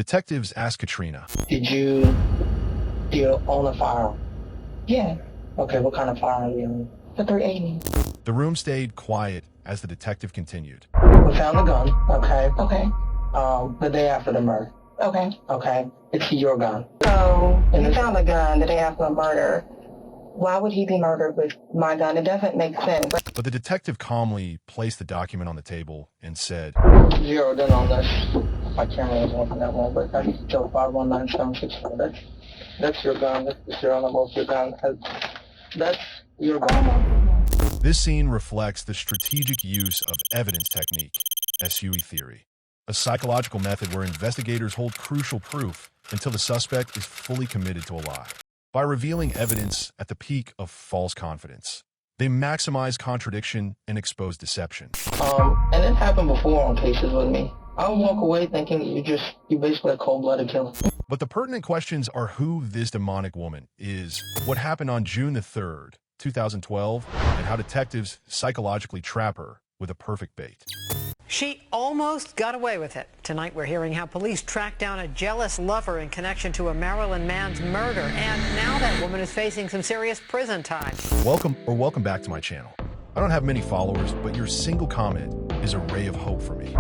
Detectives ask Katrina, Do you own a firearm? Yeah. Okay, what kind of firearm do you own? The 380. The room stayed quiet as the detective continued. We found the gun. Okay. Okay. The day after the murder. Okay. Okay. It's your gun. So, you found the gun the day after the murder. Why would he be murdered with my gun? It doesn't make sense. But the detective calmly placed the document on the table and said, Zeroed in on this. My camera was working that one, but that's still 519-764. That's your gun. That's the serial number of your gun. That's your gun. This scene reflects the strategic use of evidence technique, SUE theory, a psychological method where investigators hold crucial proof until the suspect is fully committed to a lie. By revealing evidence at the peak of false confidence, they maximize contradiction and expose deception. And it happened before on cases with me. I'll walk away thinking you basically a cold-blooded killer. But the pertinent questions are who this demonic woman is, what happened on June the 3rd, 2012, and how detectives psychologically trap her with a perfect bait. She almost got away with it. Tonight we're hearing how police tracked down a jealous lover in connection to a Maryland man's murder. And now that woman is facing some serious prison time. Welcome back to my channel. I don't have many followers, but your single comment is a ray of hope for me.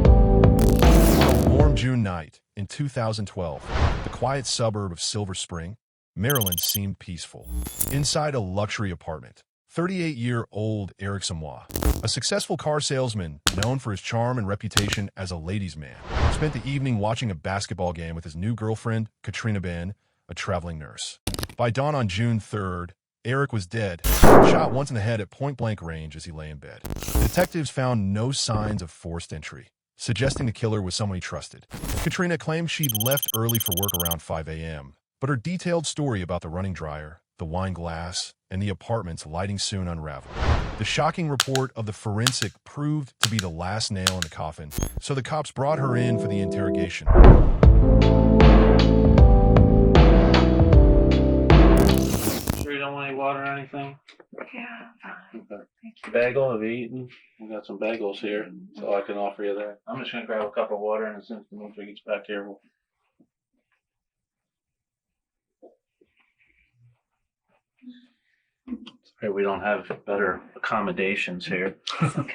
On a warm June night in 2012, the quiet suburb of Silver Spring, Maryland seemed peaceful. Inside a luxury apartment, 38-year-old Eric Samoa, a successful car salesman known for his charm and reputation as a ladies' man, spent the evening watching a basketball game with his new girlfriend, Katrina Ben, a traveling nurse. By dawn on June 3rd, Eric was dead, shot once in the head at point-blank range as he lay in bed. Detectives found no signs of forced entry, suggesting the killer was someone he trusted. Katrina claimed she'd left early for work around 5 a.m., but her detailed story about the running dryer, the wine glass, and the apartment's lighting soon unraveled. The shocking report of the forensic proved to be the last nail in the coffin, so the cops brought her in for the interrogation. Sure you don't want any water or anything? Yeah, fine. Okay. Bagel, have you eaten? We got some bagels here, so I can offer you that. I'm just gonna grab a cup of water, and as soon as the military gets back here, we'll... Sorry, we don't have better accommodations here. It's okay.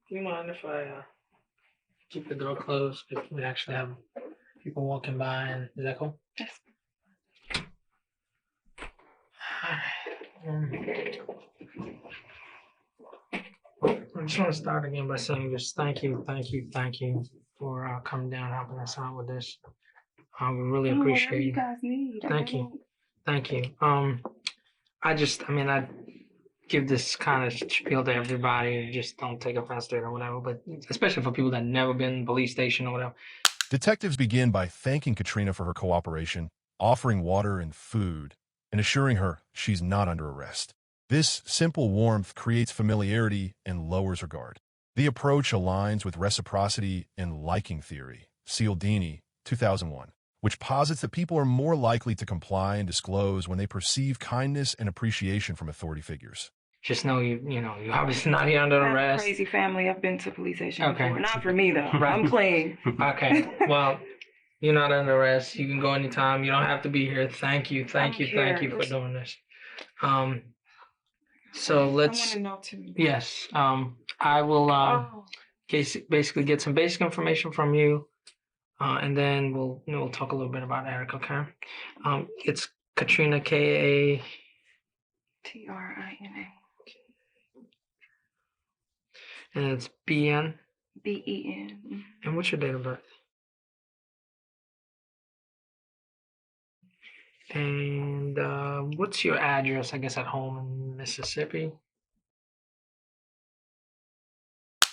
Do you mind if I keep the door closed if we actually have people walking by? And is that cool? Yes. I just want to start again by saying just thank you for coming down, helping us out with this. We really appreciate Whatever you you. guys need. Thank you. I give this kind of spiel to everybody. Just don't take offense to it or whatever, but especially for people that never been in the police station or whatever. Detectives begin by thanking Katrina for her cooperation, offering water and food, and assuring her she's not under arrest. This simple warmth creates familiarity and lowers her guard. The approach aligns with reciprocity and liking theory, Cialdini, 2001, which posits that people are more likely to comply and disclose when they perceive kindness and appreciation from authority figures. Just know you're obviously not here under I have a arrest. crazy family. I've been to police station Okay. before. Not for me though. Right. I'm clean. Okay. Well, you're not under arrest. You can go anytime. You don't have to be here. Thank you for doing this. So let's. I want to know too. Yes. I will basically get some basic information from you, and then we'll talk a little bit about Eric. Okay. It's Katrina, K-A. Trina. And it's B-N. Ben. And what's your date of birth? And what's your address, I guess, at home in Mississippi?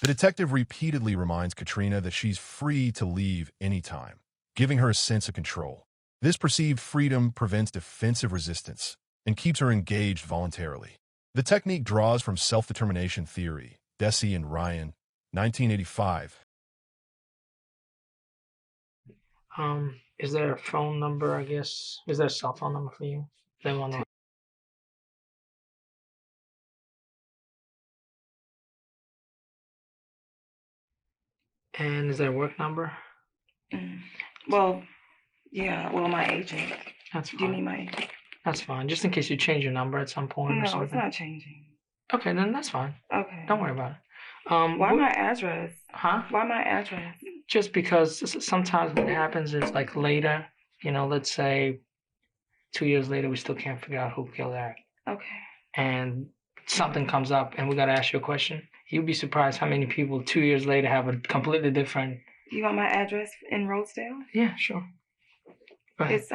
The detective repeatedly reminds Katrina that she's free to leave anytime, giving her a sense of control. This perceived freedom prevents defensive resistance and keeps her engaged voluntarily. The technique draws from self-determination theory, Deci and Ryan, 1985, Is there a phone number, I guess? Is there a cell phone number for you? They want to. And is there a work number? Well, yeah. Well, my agent. That's Do you need fine. my agent? That's fine. Just in case you change your number at some point or No, something. it's not changing. Okay, then that's fine. Okay. Don't worry about it. Why my address? Huh? Why my address? Just because sometimes what happens is like later, let's say 2 years later, we still can't figure out who killed Eric. Okay. And something comes up and we got to ask you a question. You'd be surprised how many people 2 years later have a completely different. You want my address in Rosedale? Yeah, sure. Go ahead. It's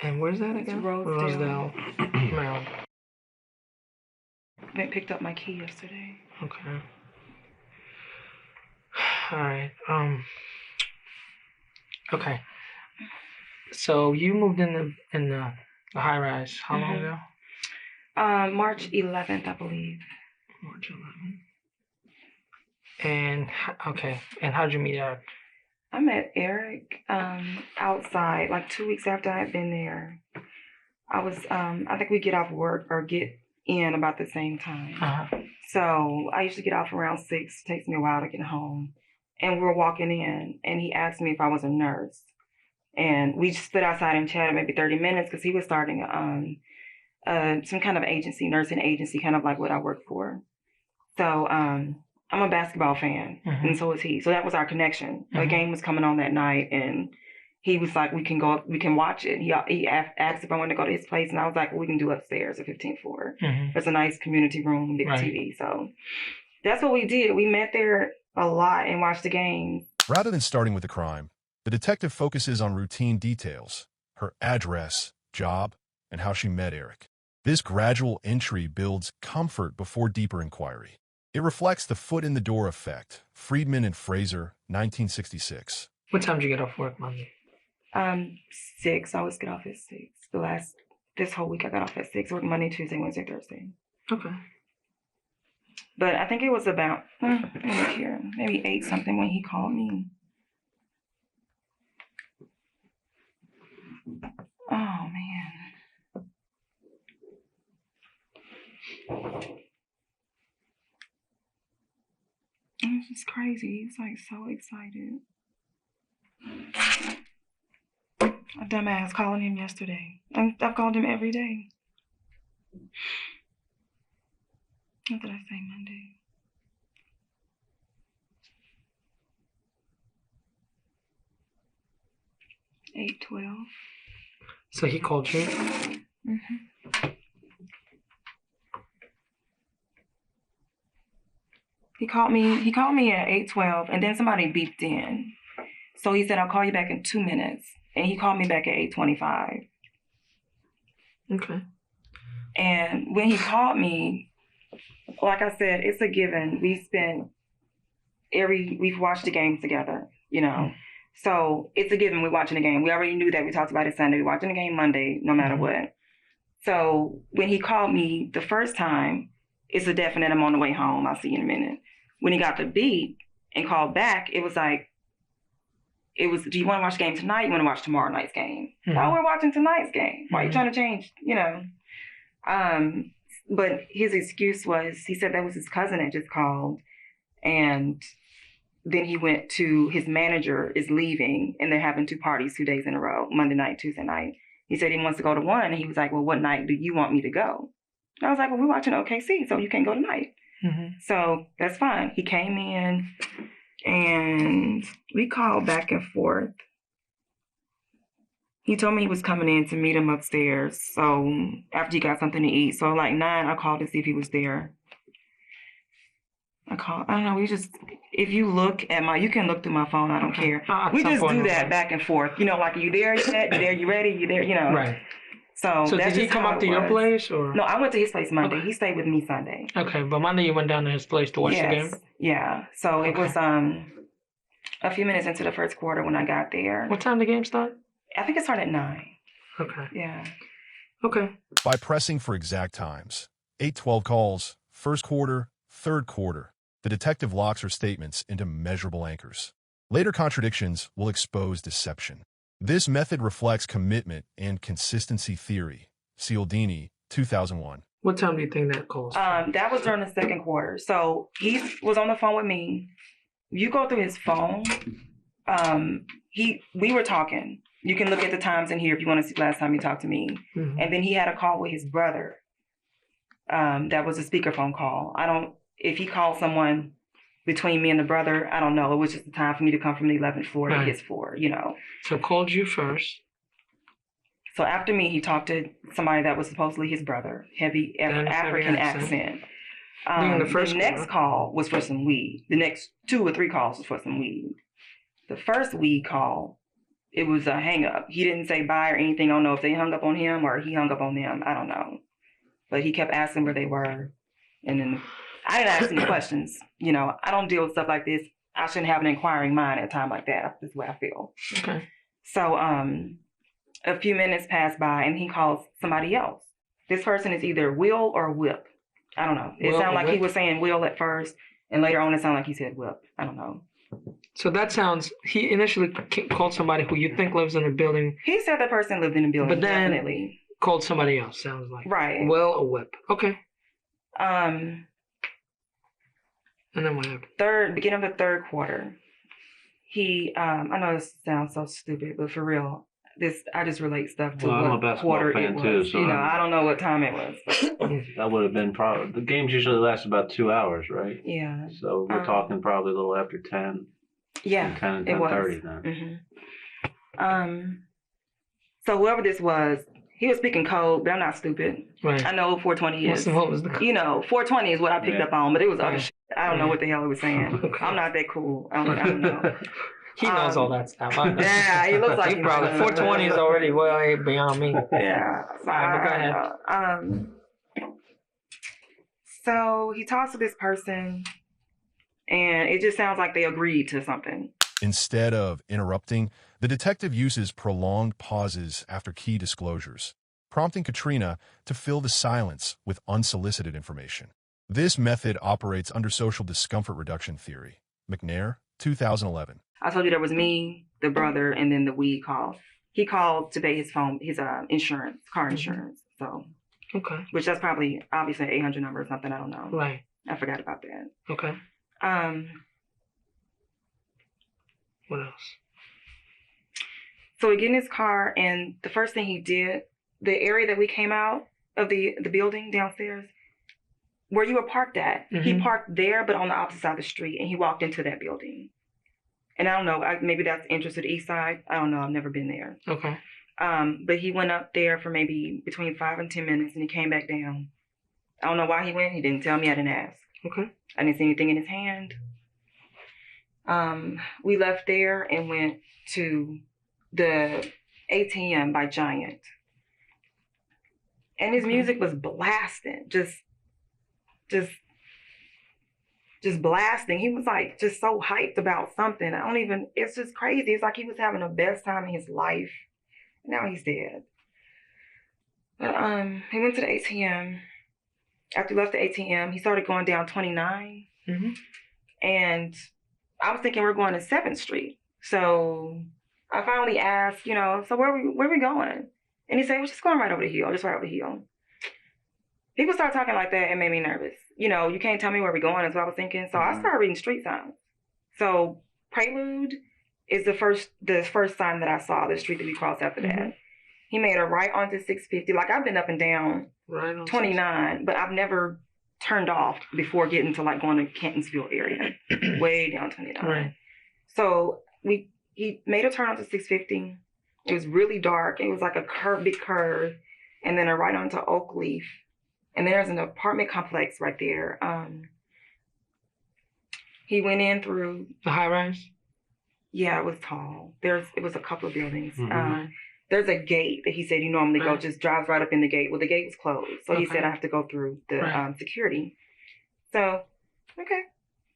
And where's that again? Rosedale. Maryland. I picked up my key yesterday. Okay. All right. Okay. So you moved in the high rise. How long ago? March 11th, I believe. March 11th. And okay. And how'd you meet Eric? I met Eric outside like 2 weeks after I had been there. I think we get off work or get in about the same time. Uh-huh. So I usually get off around 6. It takes me a while to get home. And we were walking in, and he asked me if I was a nurse. And we just stood outside and chatted maybe 30 minutes because he was starting some kind of agency, nursing agency, kind of like what I work for. So I'm a basketball fan, and so is he. So that was our connection. The game was coming on that night, and he was like, we can watch it. He asked if I wanted to go to his place, and I was like, well, we can do upstairs at 15th floor. There's a nice community room, big TV. So that's what we did. We met there a lot and watched the game. Rather than starting with the crime, the detective focuses on routine details, her address, job, and how she met Eric. This gradual entry builds comfort before deeper inquiry. It reflects the foot-in-the-door effect. Friedman and Fraser, 1966. What time did you get off work Monday? 6. I always get off at 6. This whole week I got off at 6. Work Monday, Tuesday, Wednesday, Thursday. Okay. But I think it was about maybe 8 something when he called me. Oh man. It was just crazy. He's like so excited. A dumbass calling him yesterday. I've called him every day. What did I say Monday? 8:12. So he called you? He called me at 8:12, and then somebody beeped in. So he said, I'll call you back in 2 minutes. And he called me back at 8:25. Okay. And when he called me, like I said, it's a given. We've watched the game together, So it's a given we're watching the game. We already knew that. We talked about it Sunday. We're watching the game Monday, no matter what. So when he called me the first time, it's a definite I'm on the way home. I'll see you in a minute. When he got the beep and called back, do you want to watch the game tonight? You want to watch tomorrow night's game? Oh, we're watching tonight's game. Why are you trying to change, But his excuse was, he said that was his cousin that just called. And then he went to, his manager is leaving, and they're having 2 parties 2 days in a row, Monday night, Tuesday night. He said he wants to go to one, and he was like, well, what night do you want me to go? And I was like, well, we're watching OKC, so you can't go tonight. So that's fine. He came in, and we called back and forth. He told me he was coming in to meet him upstairs, so after he got something to eat. So like 9, I called to see if he was there. I don't know, if you look at you can look through my phone, I don't care. We just do that back and forth. Like, are you there yet? You there? You ready? You there? Right. So did he come up to your place? Or? No, I went to his place Monday. Okay. He stayed with me Sunday. Okay, but Monday you went down to his place to watch the game? Yeah. So it was a few minutes into the first quarter when I got there. What time did the game start? I think it started at 9. Okay. Yeah. Okay. By pressing for exact times, 8:12 calls, first quarter, third quarter. The detective locks her statements into measurable anchors. Later contradictions will expose deception. This method reflects commitment and consistency theory. Cialdini, 2001. What time do you think that calls? That was during the second quarter. So he was on the phone with me. You go through his phone. We were talking. You can look at the times in here if you want to see last time he talked to me. Mhm. And then he had a call with his brother. That was a speakerphone call. If he called someone between me and the brother, I don't know. It was just the time for me to come from the 11th floor to his floor, So called you first. So after me, he talked to somebody that was supposedly his brother, heavy African accent. The next call was for some weed. The next 2 or 3 calls was for some weed. The first weed call, it was a hang up. He didn't say bye or anything. I don't know if they hung up on him or he hung up on them. I don't know. But he kept asking where they were. And then I didn't ask any questions. I don't deal with stuff like this. I shouldn't have an inquiring mind at a time like that. That's the way I feel. Okay. So a few minutes passed by and he calls somebody else. This person is either Will or Whip. I don't know. It sounded like he was saying Will at first, and later on it sounded like he said Whip. I don't know. So that sounds, he initially called somebody who you think lives in the building. He said the person lived in the building, but then definitely. Called somebody else, sounds like. Right. Will or Whip. Okay. And then what happened? Beginning of the third quarter, he, I know this sounds so stupid, but for real, I just relate stuff to what quarter it was. Too, so I don't know what time it was. That would have been probably, the games usually last about 2 hours, right? Yeah. So we're talking probably a little after 10. Yeah, 10 and it was. 10:30 then. Mm-hmm. So whoever this was, he was speaking code, but I'm not stupid. Right. I know what 420 is. What was the code? 420 is what I picked up on, but it was other shit. I don't know what the hell he was saying. Okay. I'm not that cool. I don't know. He knows all that stuff. Yeah, he looks like he probably 420 is already way beyond me. Yeah. So All right, go ahead. So he talks to this person, and it just sounds like they agreed to something. Instead of interrupting, the detective uses prolonged pauses after key disclosures, prompting Katrina to fill the silence with unsolicited information. This method operates under social discomfort reduction theory. McNair, 2011. I told you there was me, the brother, and then the weed call. He called to pay his insurance, car insurance. So, Okay. which that's probably obviously an 800 number or something. I don't know. Right. I forgot about that. Okay. What else? So we get in his car, and the first thing he did, the area that we came out of the building downstairs, where you were parked at, he parked there, but on the opposite side of the street, and he walked into that building. And I don't know, maybe that's the entrance to the east side. I don't know. I've never been there. Okay. But he went up there for maybe between 5 and 10 minutes, and he came back down. I don't know why he went. He didn't tell me. I didn't ask. Okay. I didn't see anything in his hand. We left there and went to the ATM by Giant. And his music was blasting, just blasting. He was like just so hyped about something. It's just crazy. It's like he was having the best time in his life. Now he's dead. But he went to the ATM. After he left the ATM, he started going down 29. And I was thinking we're going to 7th Street. So I finally asked, so where we going? And he said, we're just going right over the hill, just right over the hill. People started talking like that and made me nervous. You can't tell me where we're going, is what I was thinking. So I started reading street signs. So Prelude is the first sign that I saw, the street that we crossed after that. He made a right onto 650. Like, I've been up and down Right on 29, but I've never turned off before getting to like going to Cantonsville area, way down 29. Right. So he made a turn onto 650. It was really dark. It was like a big curve, and then a right onto Oakleaf. And there's an apartment complex right there. He went in through the high rise. Yeah, it was tall. It was a couple of buildings. There's a gate that he said you normally go, just drives right up in the gate. Well, the gate was closed, so he said I have to go through the security. So, okay,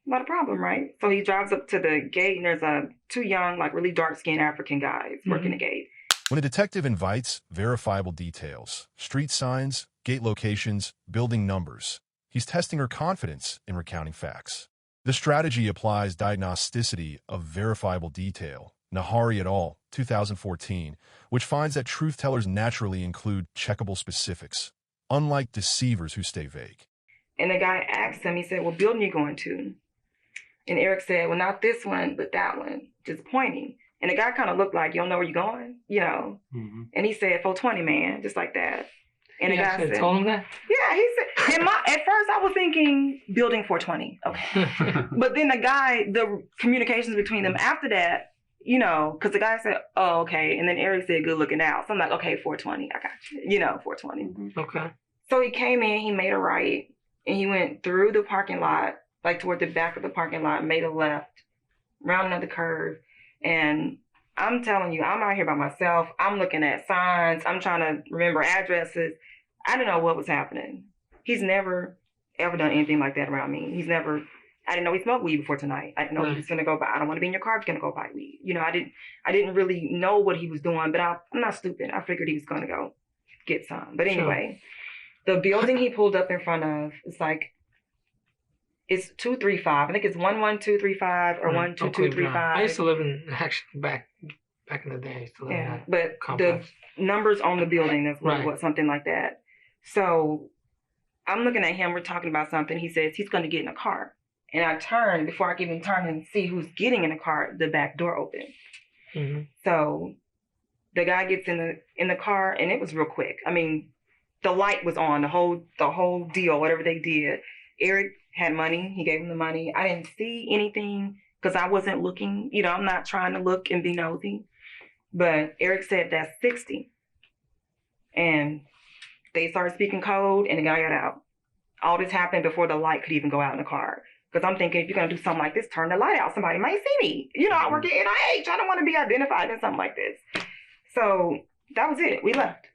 not a problem, right? So he drives up to the gate, and there's two young, like really dark-skinned African guys working the gate. When a detective invites verifiable details, street signs, gate locations, building numbers, he's testing her confidence in recounting facts. The strategy applies diagnosticity of verifiable detail, Nahari et al., 2014, which finds that truth-tellers naturally include checkable specifics, unlike deceivers who stay vague. And the guy asked him, he said, what building are you going to? And Eric said, well, not this one, but that one, just pointing. And the guy kind of looked like, you don't know where you're going, you know? Mm-hmm. And he said, 420, man, just like that. And the guy said, told him that? yeah, he said, at first I was thinking building 420. Okay. But then the communications between them after that, you know, because the guy said, oh, okay. And then Eric said, good looking out. So I'm like, okay, 420. I got you. You know, 420. Mm-hmm. Okay. So he came in, he made a right, and he went through the parking lot, like toward the back of the parking lot, made a left, round another curve. And I'm telling you, I'm out here by myself. I'm looking at signs. I'm trying to remember addresses. I didn't know what was happening. He's never, ever done anything like that around me. I didn't know he smoked weed before tonight. I didn't know he was going to go buy, I don't want to be in your car if you're going to go buy weed. You know, I didn't really know what he was doing, but I'm not stupid. I figured he was going to go get some. But anyway, the building he pulled up in front of, it's 235. I think it's 11235 or 12235. I used to live actually back in the day. I used to live in that but complex. The numbers on the building, that's Right. what something like that. So I'm looking at him, we're talking about something. He says he's going to get in a car. And I turn, before I can even turn and see who's getting in the car, the back door opened. Mm-hmm. So the guy gets in the car, and it was real quick. I mean, the light was on, the whole deal, whatever they did. Eric had money. He gave him the money. I didn't see anything because I wasn't looking. You know, I'm not trying to look and be nosy. But Eric said that's 60. And they started speaking code, and the guy got out. All this happened before the light could even go out in the car. Because I'm thinking, if you're going to do something like this, turn the light out. Somebody might see me. You know, I work at NIH. I don't want to be identified in something like this. So that was it. We left.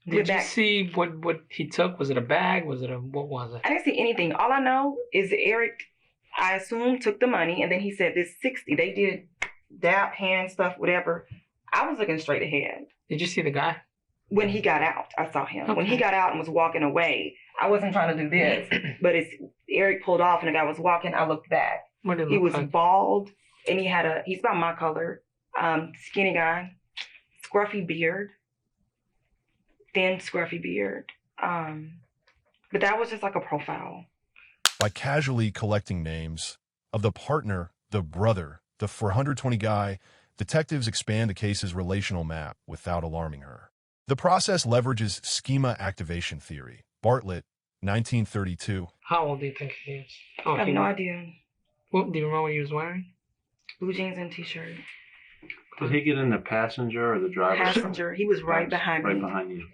Did you see what he took? Was it a bag? What was it? I didn't see anything. All I know is that Eric, I assume, took the money, and then he said this 60. They did dap, hand stuff, whatever. I was looking straight ahead. Did you see the guy? When he got out, I saw him. Okay. When he got out and was walking away, I wasn't trying to do this, but Eric pulled off and the guy was walking. I looked back. What did it He look was like? bald, and he's about my color, skinny guy, scruffy beard, thin scruffy beard. But that was just like a profile. By casually collecting names of the partner, the brother, the 420 guy, detectives expand the case's relational map without alarming her. The process leverages schema activation theory. Bartlett, 1932. How old do you think he is? I have no idea. What, do you remember what he was wearing? Blue jeans and t-shirt. Did he get in the passenger or the driver's seat? Passenger. He was right behind me. Right behind you.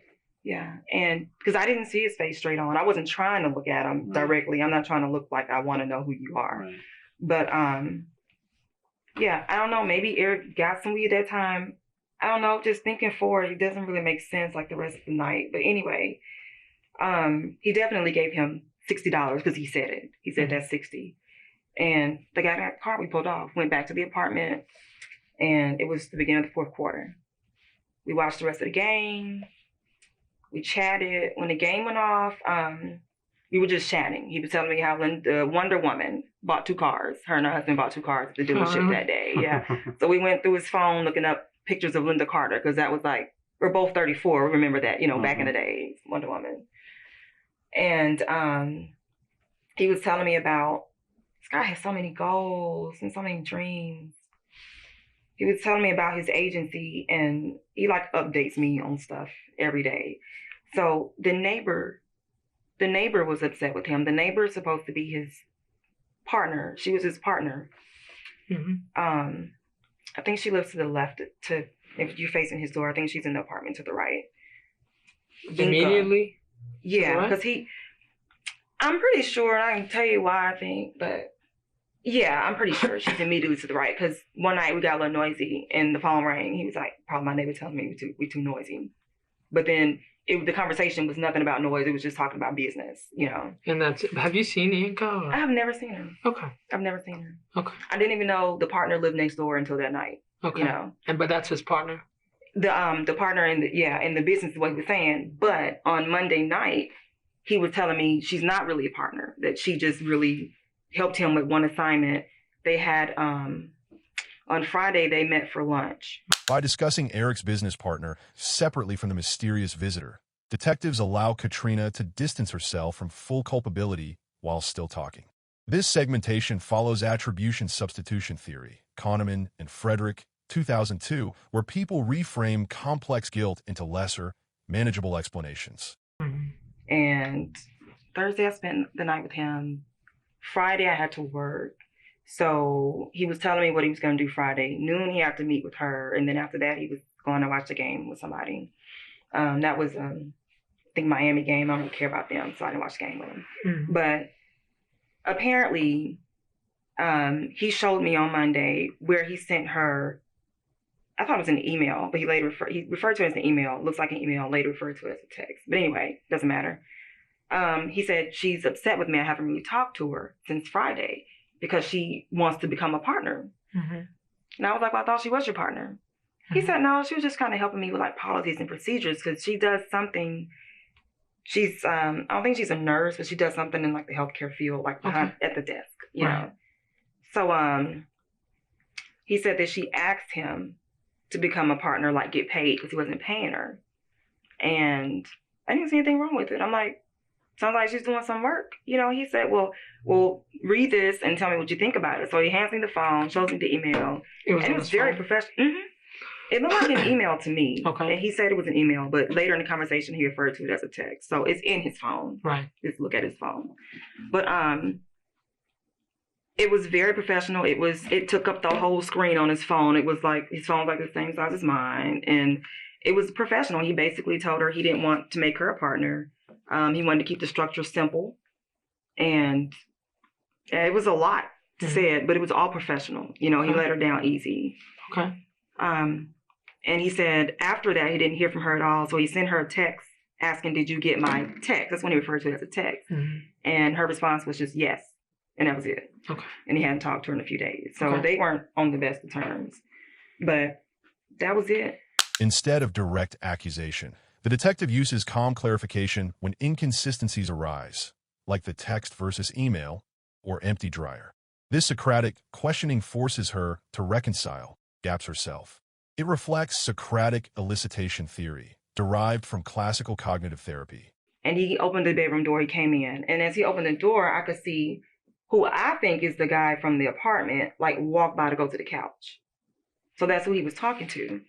Yeah, and because I didn't see his face straight on. I wasn't trying to look at him directly. I'm not trying to look like I want to know who you are. Right. But yeah, I don't know. Maybe Eric got some weed at that time. I don't know. Just thinking forward, it doesn't really make sense like the rest of the night. But anyway, he definitely gave him $60 because he said it. He said that's 60. And the guy got the car. We pulled off, went back to the apartment, and it was the beginning of the fourth quarter. We watched the rest of the game. We chatted. When the game went off, we were just chatting. He was telling me how Wonder Woman bought 2 cars. Her and her husband bought 2 cars at the dealership that day. Yeah. So we went through his phone looking up pictures of Linda Carter because that was like, we're both 34. We remember that, back in the day, Wonder Woman. And he was telling me about, this guy has so many goals and so many dreams. He was telling me about his agency, and he updates me on stuff every day. So the neighbor was upset with him. The neighbor is supposed to be his partner. She was his partner. Mm-hmm. I think she lives to the left. If you're facing his door, I think she's in the apartment to the right. Immediately? Yeah, because I'm pretty sure, I can tell you why I think, but yeah, I'm pretty sure she's immediately to the right. Because one night we got a little noisy and the phone rang. He was like, probably my neighbor telling me we too noisy. But then the conversation was nothing about noise. It was just talking about business, And have you seen Inca? I have never seen her. Okay. I've never seen her. Okay. I didn't even know the partner lived next door until that night. Okay. But that's his partner? The partner in the business is what he was saying. But on Monday night, he was telling me she's not really a partner, that she just really helped him with one assignment. They had, on Friday, they met for lunch. By discussing Eric's business partner separately from the mysterious visitor, detectives allow Katrina to distance herself from full culpability while still talking. This segmentation follows attribution substitution theory, Kahneman and Frederick, 2002, where people reframe complex guilt into lesser, manageable explanations. And Thursday, I spent the night with him. Friday, I had to work. So he was telling me what he was going to do Friday. Noon, he had to meet with her. And then after that, he was going to watch the game with somebody. That was, I think, Miami game. I don't care about them, so I didn't watch the game with him. But apparently, he showed me on Monday where he sent her, I thought it was an email, but he referred to it as an email. It looks like an email, later referred to it as a text. But anyway, doesn't matter. He said she's upset with me. I haven't really talked to her since Friday because she wants to become a partner. And I was like, well, I thought she was your partner. He said, no, she was just kind of helping me with like policies and procedures because she does something. She's, I don't think she's a nurse, but she does something in like the healthcare field, like behind, at the desk, you know. So he said that she asked him to become a partner, like get paid because he wasn't paying her. And I didn't see anything wrong with it. I'm like, sounds like she's doing some work. You know, he said, well, read this and tell me what you think about it. So he hands me the phone, shows me the email. And it was very professional. It looked like an email to me. And he said it was an email, but later in the conversation, he referred to it as a text. So it's in his phone. Just look at his phone. But it was very professional. It took up the whole screen on his phone. It was like, his phone was like the same size as mine. And it was professional. He basically told her he didn't want to make her a partner. He wanted to keep the structure simple. And it was a lot said, but it was all professional. You know, he let her down easy. And he said after that, he didn't hear from her at all. So he sent her a text asking, did you get my text? That's when he referred to it as a text. And her response was just yes. And that was it. And he hadn't talked to her in a few days. So they weren't on the best of terms. But that was it. Instead of direct accusation, the detective uses calm clarification when inconsistencies arise, like the text versus email or empty dryer. This Socratic questioning forces her to reconcile gaps herself. It reflects Socratic elicitation theory, derived from classical cognitive therapy. And he opened the bedroom door, he came in. And as he opened the door, I could see who I think is the guy from the apartment, like walk by to go to the couch. So that's who he was talking to.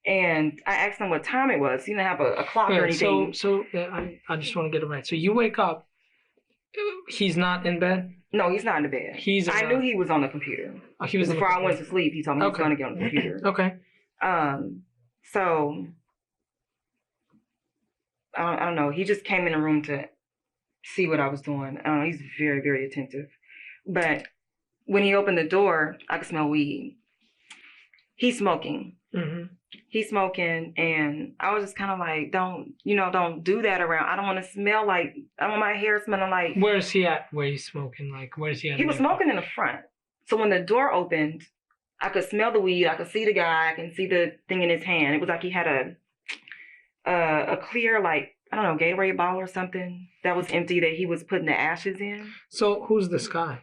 And I asked him what time it was. He didn't have a clock or anything. So I just want to get it right. So you wake up, he's not in bed? No, he's not in the bed. I knew he was on the computer. Oh, he was before I went to sleep. He told me he was going to get on the computer. So I don't know. He just came in the room to see what I was doing. He's very, very attentive. But when he opened the door, I could smell weed. He's smoking. He's smoking, and I was just kind of like, don't do that around. I don't want to smell like, I don't want my hair smelling like. Where is he at? Where he's smoking? Like, where is he at? He was smoking in the front. So when the door opened, I could smell the weed. I could see the guy. I can see the thing in his hand. It was like he had a clear, like, I don't know, Gatorade bottle or something that was empty that he was putting the ashes in. So who's this guy?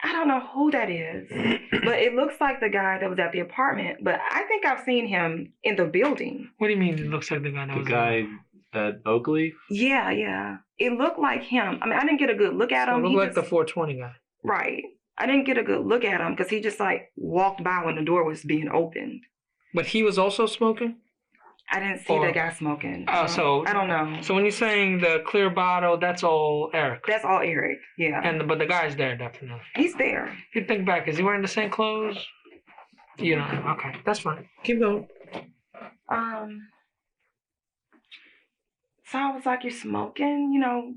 I don't know who that is, but it looks like the guy that was at the apartment. But I think I've seen him in the building. What do you mean it looks like the guy that was guy at Oakleaf? Yeah. It looked like him. I mean, I didn't get a good look at him. It looked like the 420 guy. Right. I didn't get a good look at him because he just like walked by when the door was being opened. But he was also smoking? I didn't see the guy smoking. So I don't know. So when you're saying the clear bottle, that's all Eric? That's all Eric, yeah. But the guy's there, definitely. He's there. If you think back, is he wearing the same clothes? You know, okay, that's fine. Keep going. So I was like, you're smoking? You know,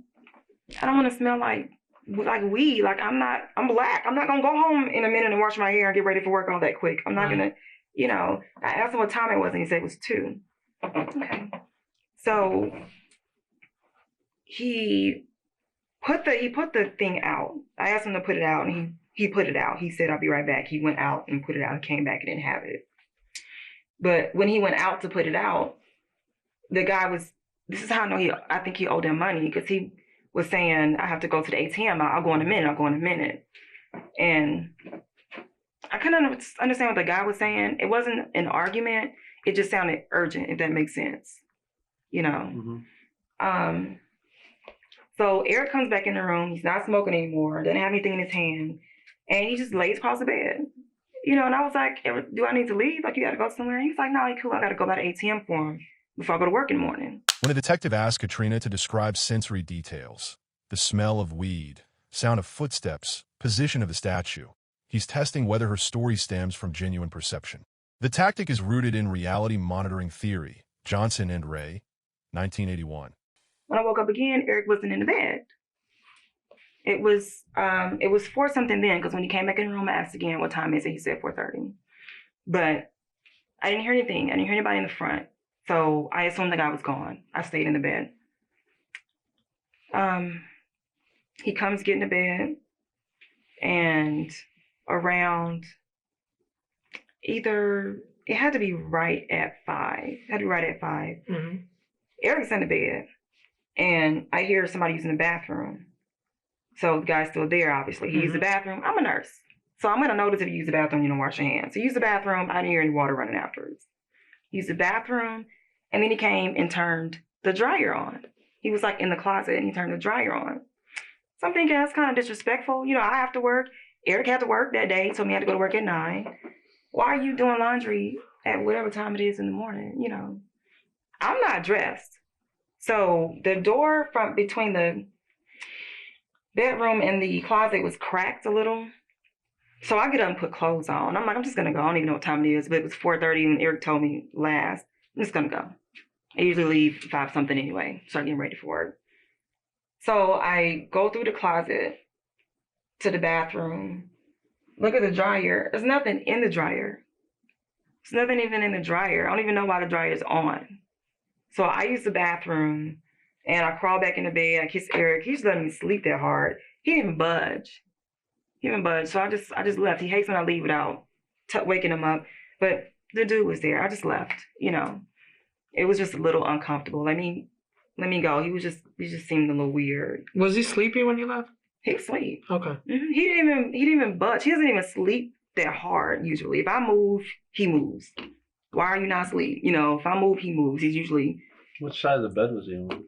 I don't want to smell like weed. Like, I'm black. I'm not going to go home in a minute and wash my hair and get ready for work all that quick. I'm not going to, you know. I asked him what time it was, and he said it was 2. Okay. So he put the thing out. I asked him to put it out, and he put it out. He said, I'll be right back. He went out and put it out and came back and didn't have it. But when he went out to put it out, the this is how I know I think he owed them money, because he was saying, I have to go to the ATM. I'll go in a minute. And I couldn't understand what the guy was saying. It wasn't an argument. It just sounded urgent, if that makes sense. You know? Mm-hmm. So Eric comes back in the room. He's not smoking anymore. Doesn't have anything in his hand. And he just lays across the bed. You know, and I was like, do I need to leave? Like, you got to go somewhere? And he's like, no, cool. I got to go by the ATM for him before I go to work in the morning. When a detective asked Katrina to describe sensory details, the smell of weed, sound of footsteps, position of the statue, he's testing whether her story stems from genuine perception. The tactic is rooted in reality monitoring theory, Johnson and Ray, 1981. When I woke up again, Eric wasn't in the bed. It was 4 something then, because when he came back in the room, I asked again, what time is it? He said 4:30. But I didn't hear anything. I didn't hear anybody in the front. So I assumed the guy was gone. I stayed in the bed. He comes, get in the bed, and around it had to be right at 5. Mm-hmm. Eric's in the bed, and I hear somebody using the bathroom. So the guy's still there, obviously. He used the bathroom. I'm a nurse. So I'm going to notice if you use the bathroom, you don't wash your hands. So he used the bathroom. I didn't hear any water running afterwards. He used the bathroom, and then he came and turned the dryer on. He was like in the closet, and he turned the dryer on. So I'm thinking that's kind of disrespectful. You know, I have to work. Eric had to work that day. He told me I had to go to work at 9. Why are you doing laundry at whatever time it is in the morning? You know, I'm not dressed. So the door from between the bedroom and the closet was cracked a little. So I get up and put clothes on. I'm like, I'm just going to go. I don't even know what time it is, but it was 4:30 and Eric told me last. I'm just going to go. I usually leave 5 something anyway, start getting ready for work. So I go through the closet to the bathroom, look at the dryer. There's nothing in the dryer. There's nothing even in the dryer. I don't even know why the dryer is on. So I use the bathroom, and I crawl back in the bed. I kiss Eric. He's letting me sleep that hard. He didn't even budge. So I just left. He hates when I leave without waking him up. But the dude was there. I just left. You know, it was just a little uncomfortable. Let me go. He just seemed a little weird. Was he sleepy when you left? He was asleep. Okay. Mm-hmm. He didn't even budge. He doesn't even sleep that hard usually. If I move, he moves. Why are you not asleep? You know, if I move, he moves. He's usually. Which side of the bed was he on?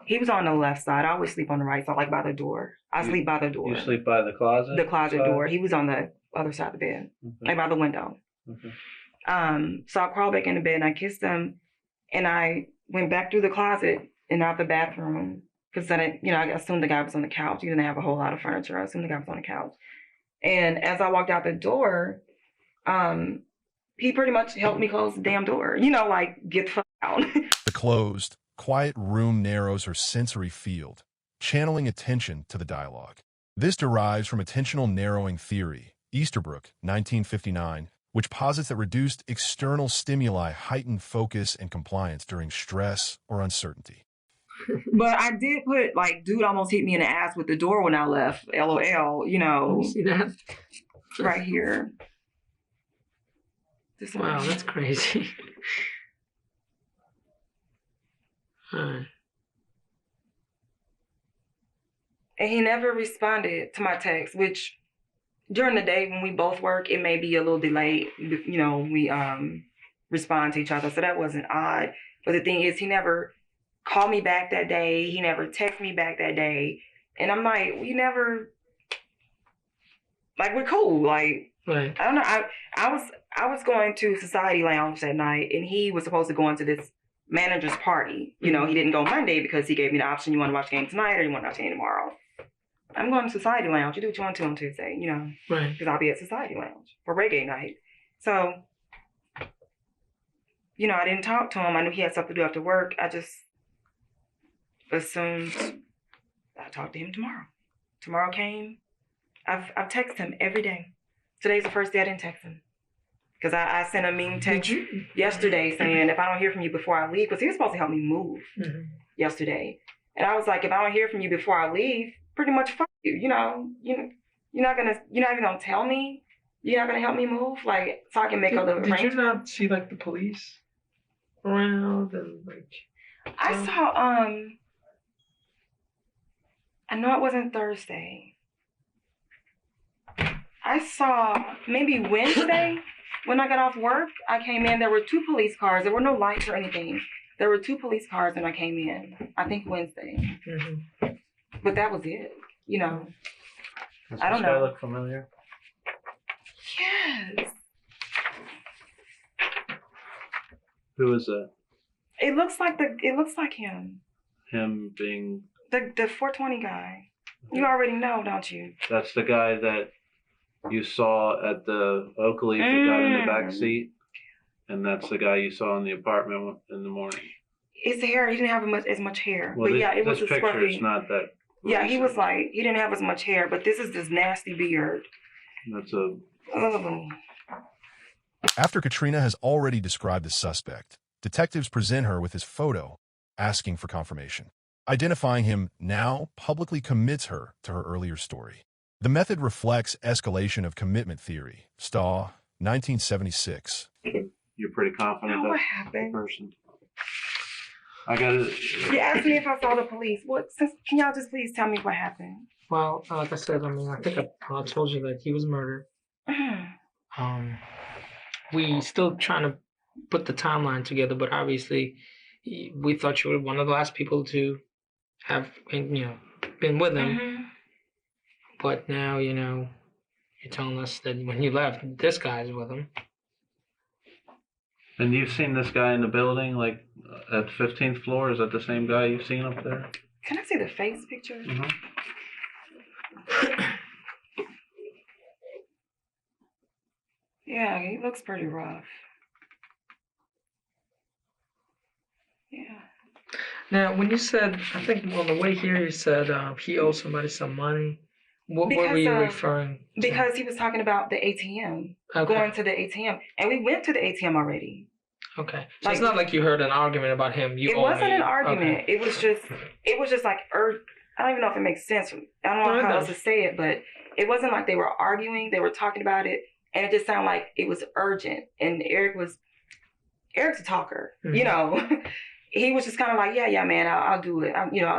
He was on the left side. I always sleep on the right side, like by the door. I sleep by the door. You sleep by the closet? The closet side? door. He was on the other side of the bed, like by the window. Okay. So I crawled back in the bed and I kissed him, and I went back through the closet and out the bathroom because then I assumed the guy was on the couch. He didn't have a whole lot of furniture. I assumed the guy was on the couch. And as I walked out the door, he pretty much helped me close the damn door. You know, like, get the fuck out. The closed, quiet room narrows her sensory field, channeling attention to the dialogue. This derives from attentional narrowing theory, Easterbrook, 1959, which posits that reduced external stimuli heighten focus and compliance during stress or uncertainty. But I did put, like, dude almost hit me in the ass with the door when I left. LOL, you know. You see that? Right here. Wow, that's crazy. And he never responded to my text, which during the day when we both work, it may be a little delayed. You know, we respond to each other. So that wasn't odd. But the thing is, he never called me back that day. He never texted me back that day. And I'm like, we never, like, we're cool. Like, right. I don't know. I was going to Society Lounge that night, and he was supposed to go into this manager's party. You know, he didn't go Monday because he gave me the option, you want to watch the game tonight or you want to watch the game tomorrow. I'm going to Society Lounge. You do what you want to on Tuesday, you know. Right. Because I'll be at Society Lounge for reggae night. So, you know, I didn't talk to him. I knew he had stuff to do after work. I just assumed I'll talk to him tomorrow. Tomorrow came. I've texted him every day. Today's the first day I didn't text him. Because I sent a mean text yesterday saying, if I don't hear from you before I leave, because he was supposed to help me move yesterday. And I was like, if I don't hear from you before I leave, pretty much fuck you. You know, you're not even gonna tell me. You're not gonna help me move, like, so I can make other arrangements. Did you not see, like, the police around and, like? I saw, I know it wasn't Thursday. I saw maybe Wednesday when I got off work. I came in, there were 2 police cars. There were no lights or anything. There were 2 police cars when I came in, I think Wednesday. Mm-hmm. But that was it, you know. Does I don't this guy know. look familiar? Yes. Who is that? It looks like him. Him being... The 420 guy. You already know, don't you? That's the guy that you saw at the Oakley that got in the back seat, and that's the guy you saw in the apartment in the morning. His hair, he didn't have as much hair. Well, but yeah, it was this a picture is scruffy. not that. Yeah, he was recent. like, he didn't have as much hair, but this is this nasty beard. That's a... Oh. After Katrina has already described the suspect, detectives present her with his photo, asking for confirmation. Identifying him now publicly commits her to her earlier story. The method reflects escalation of commitment theory, Staw, 1976. You're pretty confident What that's happened? the person. I got it. You asked me if I saw the police. Can y'all just please tell me what happened? Well, like I said, I mean, I think I told you that he was murdered. We still trying to put the timeline together, but obviously, we thought you were one of the last people to have, been with him. But now, you're telling us that when you left, this guy's with him. And you've seen this guy in the building, like at 15th floor? Is that the same guy you've seen up there? Can I see the face picture? Mm-hmm. Yeah, he looks pretty rough. Yeah. Now, when you said, I think on the way here, you said he owed somebody some money. What were you referring to? Because he was talking about the ATM, Okay. going to the ATM. And we went to the ATM already. Okay. So it's not like you heard an argument about him. It wasn't an argument. Okay. It was just like, I don't even know if it makes sense. I don't know how else to say it, but it wasn't like they were arguing. They were talking about it. And it just sounded like it was urgent. And Eric's a talker, He was just kind of like, yeah, man, I'll do it.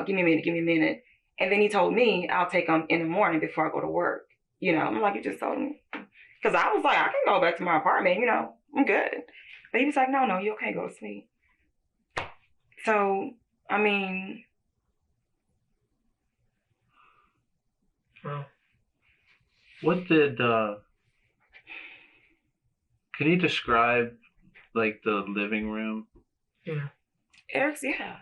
Give me a minute. And then he told me I'll take them in the morning before I go to work. I'm like, you just told me. Because I was like, I can go back to my apartment, I'm good. But he was like, no, you okay, go to sleep. So, I mean. Well. What did, can you describe, like, the living room? Yeah. Eric's, yeah.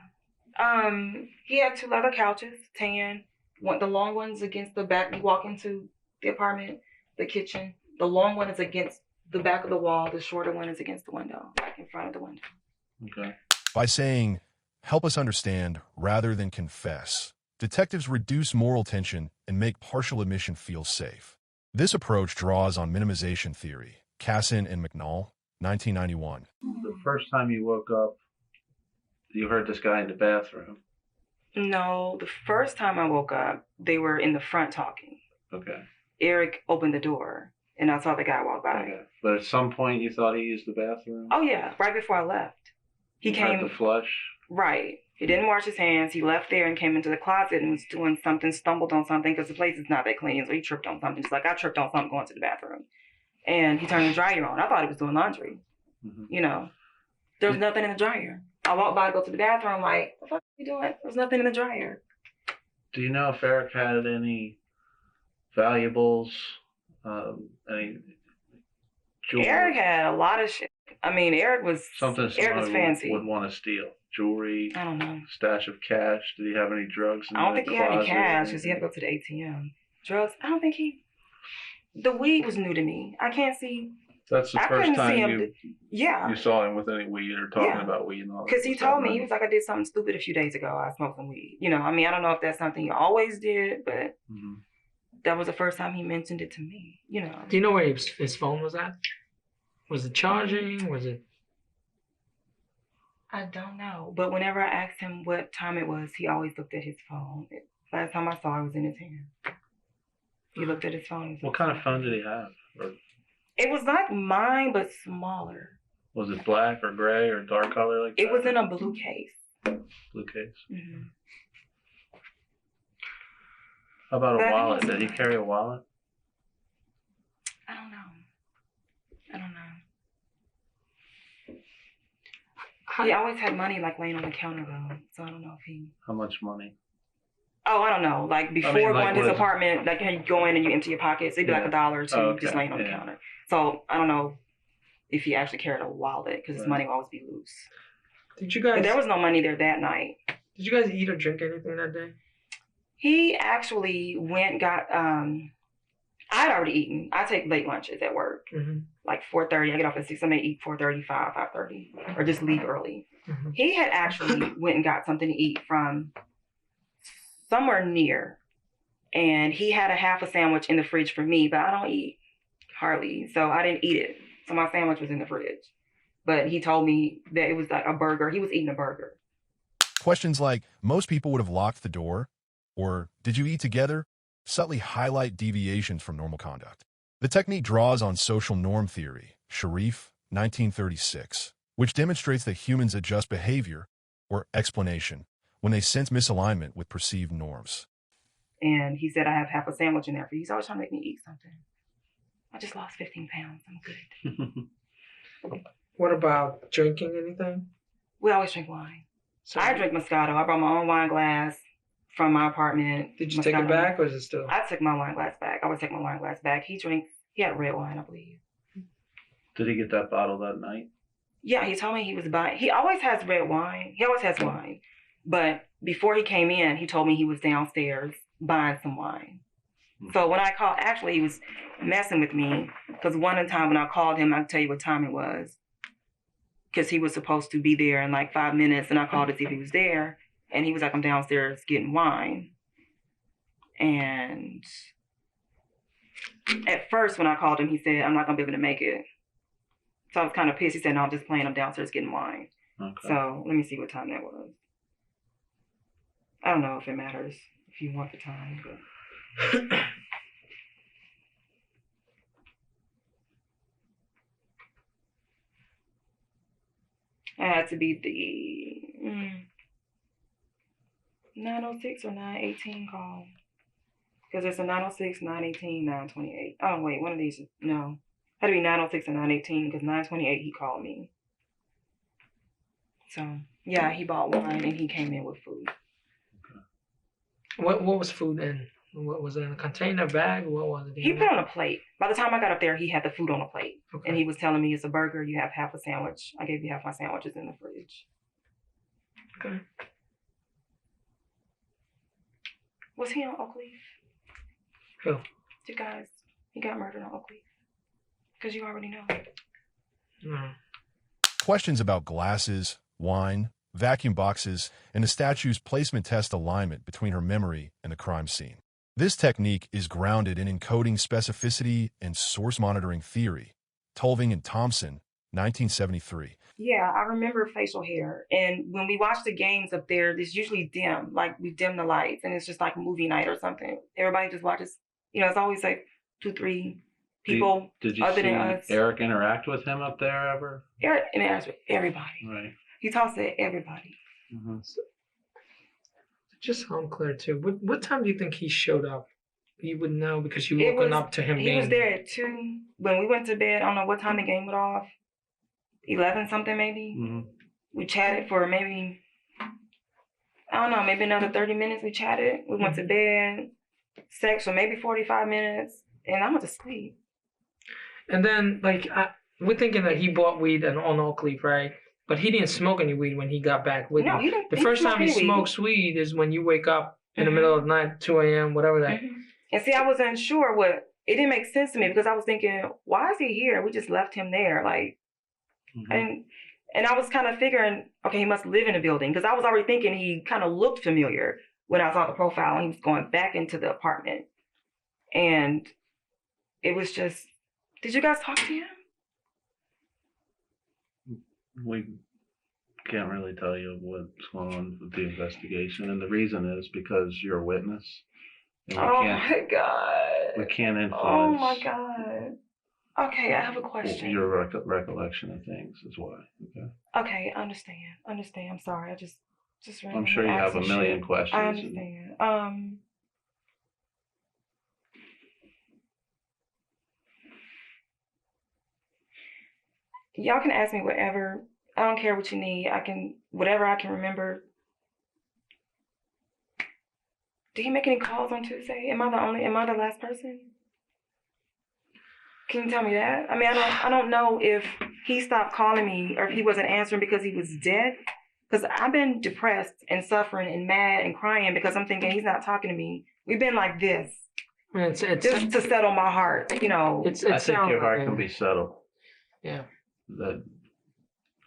He had 2 leather couches, tan. The long one's against the back. You walk into the apartment, the kitchen. The long one is against the back of the wall. The shorter one is against the window, like in front of the window. Okay. By saying, help us understand rather than confess, detectives reduce moral tension and make partial admission feel safe. This approach draws on minimization theory, Casson and McNall, 1991. The first time you woke up, you heard this guy in the bathroom. No, the first time I woke up, they were in the front talking. Okay. Eric opened the door, and I saw the guy walk by. Okay. But at some point, you thought he used the bathroom? Oh, yeah, right before I left. He came. Had to flush? Right. He didn't wash his hands. He left there and came into the closet and was doing something, stumbled on something because the place is not that clean. So he tripped on something. He's like, I tripped on something going to the bathroom. And he turned the dryer on. I thought he was doing laundry. Mm-hmm. There was nothing in the dryer. I walked by to go to the bathroom, like, what the fuck are you doing? There was nothing in the dryer. Do you know if Eric had any valuables, any jewelry? Eric had a lot of shit. I mean, Eric was fancy. Would want to steal. Jewelry, I don't know. stash of cash. Did he have any drugs in I don't the think he had any closet? cash because he had to go to the ATM. Drugs, I don't think the weed was new to me. I can't see. That's the I first couldn't see time him. You saw him with any weed or talking Yeah. about weed and all that. Because he told me, he was like, I did something stupid a few days ago. I smoked some weed. I mean, I don't know if that's something he always did, but that was the first time he mentioned it to me, Do you know where his phone was at? Was it charging? Was it? I don't know. But whenever I asked him what time it was, he always looked at his phone. Last time I saw it was in his hand. He looked at his phone. What kind of phone did he have? Or It was like mine, but smaller. was it black or gray or dark color like that? It was in a blue case. Blue case. Mm-hmm. How about But a I think wallet? it was- Did he carry a wallet? I don't know. He always had money like laying on the counter though, so I don't know if he. How much money? Oh, I don't know. Like before like, going to his what is it? apartment, like you go in and you empty your pockets, it'd be like Yeah. $1 or $2 Oh, just okay. laying on the Yeah. counter. So I don't know if he actually carried a wallet because his Right. money would always be loose. Did you But guys? there was no money there that night. Did you guys eat or drink anything that day? He actually went got I'd already eaten. I take late lunches at work. Mm-hmm. Like 4:30. I get off at 6. I may eat 4:35, 5:30, or just leave early. Mm-hmm. He had actually went and got something to eat from somewhere near, and he had a half a sandwich in the fridge for me, but I don't eat hardly, so I didn't eat it. So my sandwich was in the fridge, but he told me that it was like a burger. He was eating a burger. Questions like, most people would have locked the door, or did you eat together, subtly highlight deviations from normal conduct. The technique draws on social norm theory, Sharif, 1936, which demonstrates that humans adjust behavior, or explanation, when they sense misalignment with perceived norms. And he said, I have half a sandwich in there for you. He's always trying to make me eat something. I just lost 15 pounds. I'm good. What about drinking anything? We always drink wine. So I drink Moscato. I brought my own wine glass from my apartment. did you take it Moscato. back, or is it still? I took my wine glass back. I would take my wine glass back. He had red wine, I believe. Did he get that bottle that night? Yeah, he told me he was buying. He always has red wine. He always has wine. But before he came in, he told me he was downstairs buying some wine. So when I called, actually, he was messing with me because one time when I called him, I'll tell you what time it was. Because he was supposed to be there in like 5 minutes, and I called to see if he was there. And he was like, I'm downstairs getting wine. And at first, when I called him, he said, I'm not going to be able to make it. So I was kind of pissed. He said, no, I'm just playing. I'm downstairs getting wine. Okay. So let me see what time that was. I don't know if it matters if you want the time. But it had to be the 906 or 918 call. Because there's a 906, 918, 928. Oh, wait, one of these, no. Had to be 906 and 918 because 928 he called me. So, yeah, he bought wine and he came in with food. What was food in? What was it in a container, bag? What was it? He put it on a plate. By the time I got up there, he had the food on a plate. Okay. And he was telling me it's a burger, you have half a sandwich. I gave you half my sandwiches in the fridge. Okay. Was he on Oakleaf? Who? You guys, he got murdered on Oakleaf. Because you already know. No. Questions about glasses, wine, vacuum boxes, and the statue's placement test alignment between her memory and the crime scene. This technique is grounded in encoding specificity and source monitoring theory. Tulving and Thompson, 1973. Yeah, I remember facial hair. And when we watch the games up there, it's usually dim. Like we dim the lights and it's just like movie night or something. Everybody just watches, it's always like 2, 3 people Did you other see than us. Eric interact with him up there ever? Eric interacts with everybody. Right. He talks to everybody. Mm-hmm. Just so I'm clear too. What time do you think he showed up? You would know because you It woken was- up to him He being was there at 2. When we went to bed, I don't know what time the game went off. 11 something maybe. Mm-hmm. We chatted for maybe, I don't know, maybe another 30 minutes we chatted. We went to bed, sex for maybe 45 minutes, and I went to sleep. And then we're thinking that he bought weed on Oakleaf, right? But he didn't smoke any weed when he got back with No, you. he didn't. The first time he smoked any weed. smokes weed is when you wake up in the Mhm. middle of the night, 2 a.m., whatever that. Mhm. And see, I wasn't sure what, it didn't make sense to me because I was thinking, why is he here? We just left him there. Like, Mm-hmm. and I was kind of figuring, okay, he must live in a building because I was already thinking he kind of looked familiar when I saw the profile and he was going back into the apartment. And it was just, did you guys talk to him? We can't really tell you what's going on with the investigation, and the reason is because you're a witness, and Oh my God. we can't influence Oh my God. Okay, I have a question. your recollection of things is why. Okay. Okay, I understand. I'm sorry. Just I'm sure you have a million questions. I understand. Y'all can ask me whatever. I don't care what you need. Whatever I can remember. Did he make any calls on Tuesday? Am I the last person? Can you tell me that? I mean, I don't know if he stopped calling me or if he wasn't answering because he was dead. Because I've been depressed and suffering and mad and crying because I'm thinking he's not talking to me. We've been like this. It's Just to settle my heart, you know. I think your heart can be settled. Yeah. That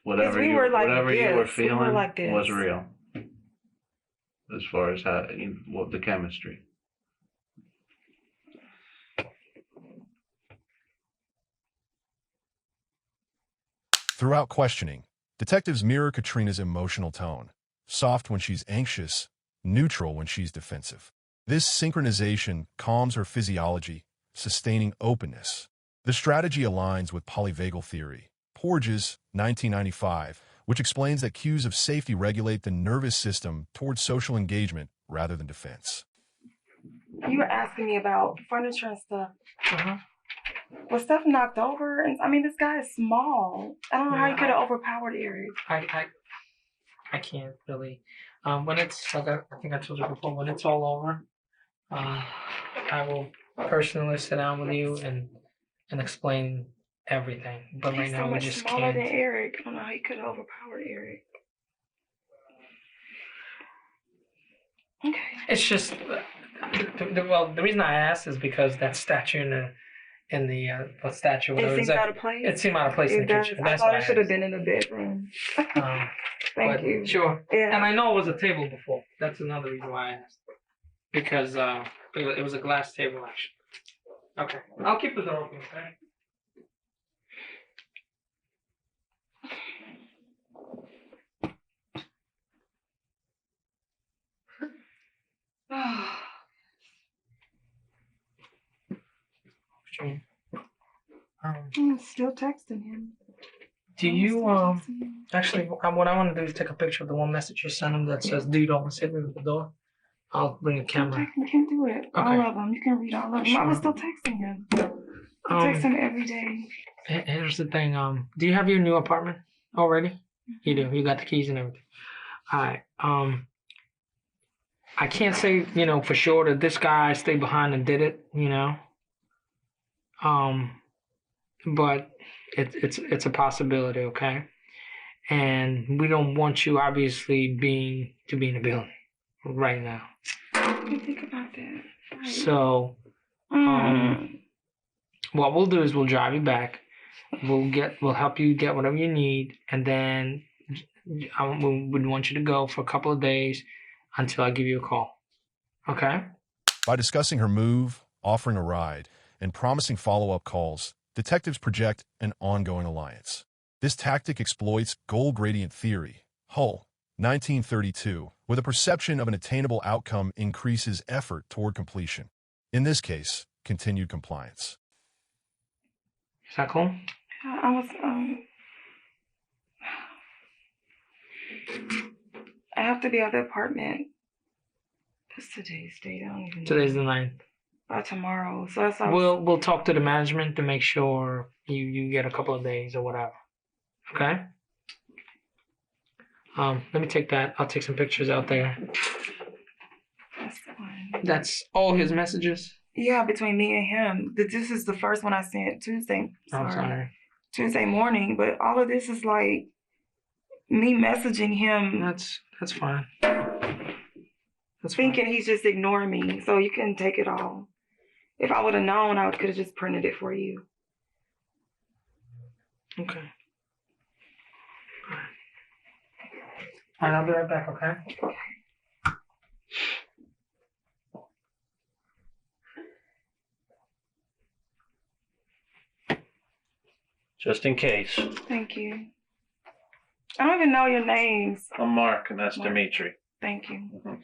whatever we you were like whatever you this. were We feeling were like this. was real. As far as how the chemistry. Throughout questioning, detectives mirror Katrina's emotional tone, soft when she's anxious, neutral when she's defensive. This synchronization calms her physiology, sustaining openness. The strategy aligns with polyvagal theory, Porges, 1995, which explains that cues of safety regulate the nervous system towards social engagement rather than defense. You were asking me about furniture and stuff. Was stuff knocked over? And I mean, this guy is small. I don't know how he could have overpowered Eric. I can't really. When it's like I think I told you before, when it's all over, I will personally sit down with you and explain everything. But right now we just smaller can't. Than Eric. I don't know how he could have overpowered Eric. Okay. It's just the reason I asked is because that statue in the what statue? It seemed out of place. It seemed out of place in the kitchen. I thought it should have been in the bedroom. Thank you. Sure. Yeah. And I know it was a table before. That's another reason why I asked. Because it was a glass table actually. Okay. I'll keep the door open, okay? I'm still texting him. Do you actually? What I want to do is take a picture of the one message you sent him that says, "Dude, almost hit me with the door." I'll bring a camera. You can do it. Okay. All of them. You can read all of them. Sure. I was still texting him. I text him every day. Here's the thing. Do you have your new apartment already? You do. You got the keys and everything. All right. I can't say for sure that this guy stayed behind and did it. But it's a possibility. Okay. And we don't want you obviously to be in the building right now. Let me think about that. Right. So, what we'll do is we'll drive you back. We'll help you get whatever you need, and then we would want you to go for a couple of days until I give you a call. Okay? By discussing her move, offering a ride, and promising follow-up calls, detectives project an ongoing alliance. This tactic exploits goal gradient theory, Hull, 1932, where the perception of an attainable outcome increases effort toward completion. In this case, continued compliance. Is that cool? I was I have to be at the apartment. What's today's date? I don't even know. Today's the 9th. By tomorrow. So that's We'll talk to the management to make sure you get a couple of days or whatever. Okay? Let me take that. I'll take some pictures out there. That's fine. That's all his messages? Yeah, between me and him. This is the first one I sent Tuesday. I'm sorry. Tuesday morning, but all of this is like me messaging him. That's fine. That's thinking he's just ignoring me, so you can take it all. If I would have known, I could have just printed it for you. Okay. All right, I'll be right back, okay? Just in case. Thank you. I don't even know your names. I'm Mark, and that's Dimitri. Thank you. Mm-hmm.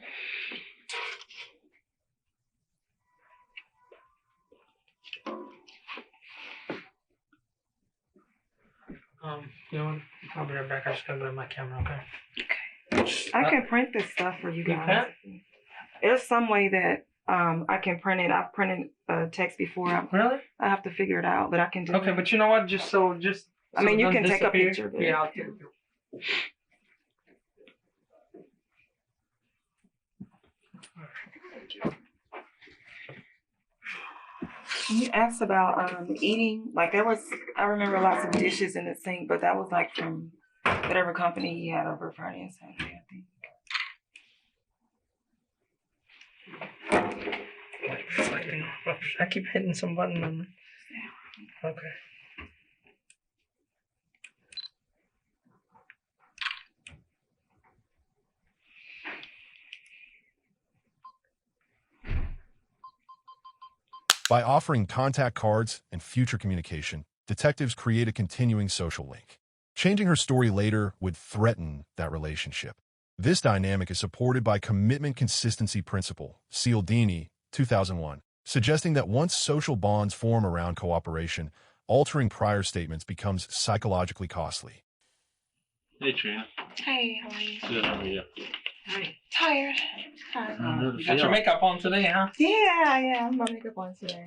You know what? I'll be right back. I just gotta grab my camera, okay? Okay. I can print this stuff for you You guys. There's some way that I can print it. I've printed text before. Really? I have to figure it out, but I can do Okay, it. but you know what? I mean, so it you doesn't can take a disappear. picture of it. Yeah, I'll take a picture. You asked about eating. Like I remember lots of dishes in the sink, but that was like from whatever company he had over Friday and Saturday, I think. I keep hitting some button on. Okay. By offering contact cards and future communication, detectives create a continuing social link. Changing her story later would threaten that relationship. This dynamic is supported by commitment consistency principle, Cialdini, 2001, suggesting that once social bonds form around cooperation, altering prior statements becomes psychologically costly. Hey, Trina. Hey, how are you? Good, how are you? Tired. Hi. You got your makeup on today, huh? Yeah, my makeup on today.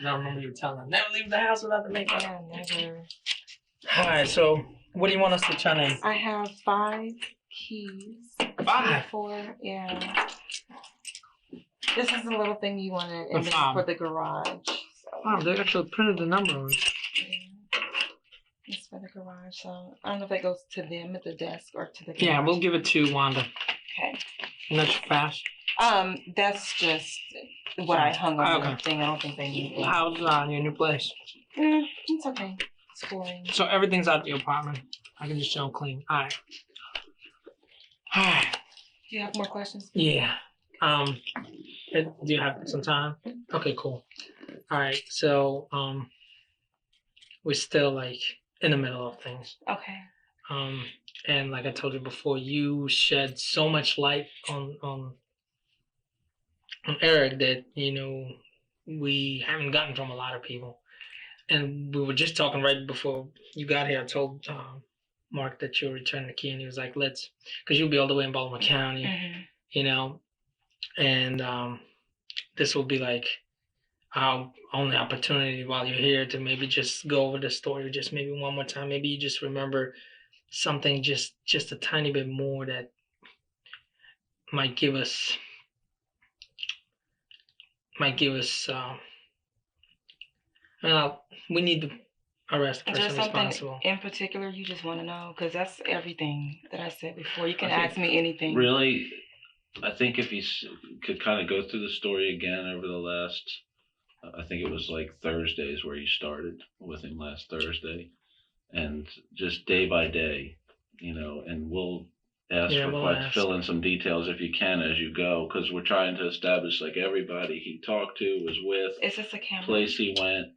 I remember you telling them, never leave the house without the makeup. Yeah, never. All right, so what do you want us to turn in? I have 5 keys. 5? 4, yeah. This is the little thing you wanted, and The this is 5. for the garage. So, Wow, they actually printed the number on it. yeah. It's for the garage, so I don't know if that goes to them at the desk or to the garage. Yeah, we'll give it to Wanda. Okay. And that's fast. That's just what I hung on Okay. the thing. I don't think they need that. How's your new place? It's okay. It's boring. So everything's out of your apartment. I can just show clean. All right. All right. Do you have more questions? Yeah. Do you have some time? Okay, cool. All right. So we're still like in the middle of things. Okay. And like I told you before, you shed so much light on Eric that we haven't gotten from a lot of people. And we were just talking right before you got here. I told Mark that you'll return the key, and he was like, because you'll be all the way in Baltimore County, and this will be like our only opportunity while you're here to maybe just go over the story just maybe one more time. Maybe you just remember something just a tiny bit more that might give us we need to arrest the Is there person something responsible. in particular you just want to know? Because that's everything that I said before. You can ask me anything. Really, I think if he could kind of go through the story again over the last, I think it was like Thursdays where you started with him last Thursday, and just day by day, and we'll fill in some details if you can as you go, because we're trying to establish like everybody he talked to, was with, Is this a camera? place he went.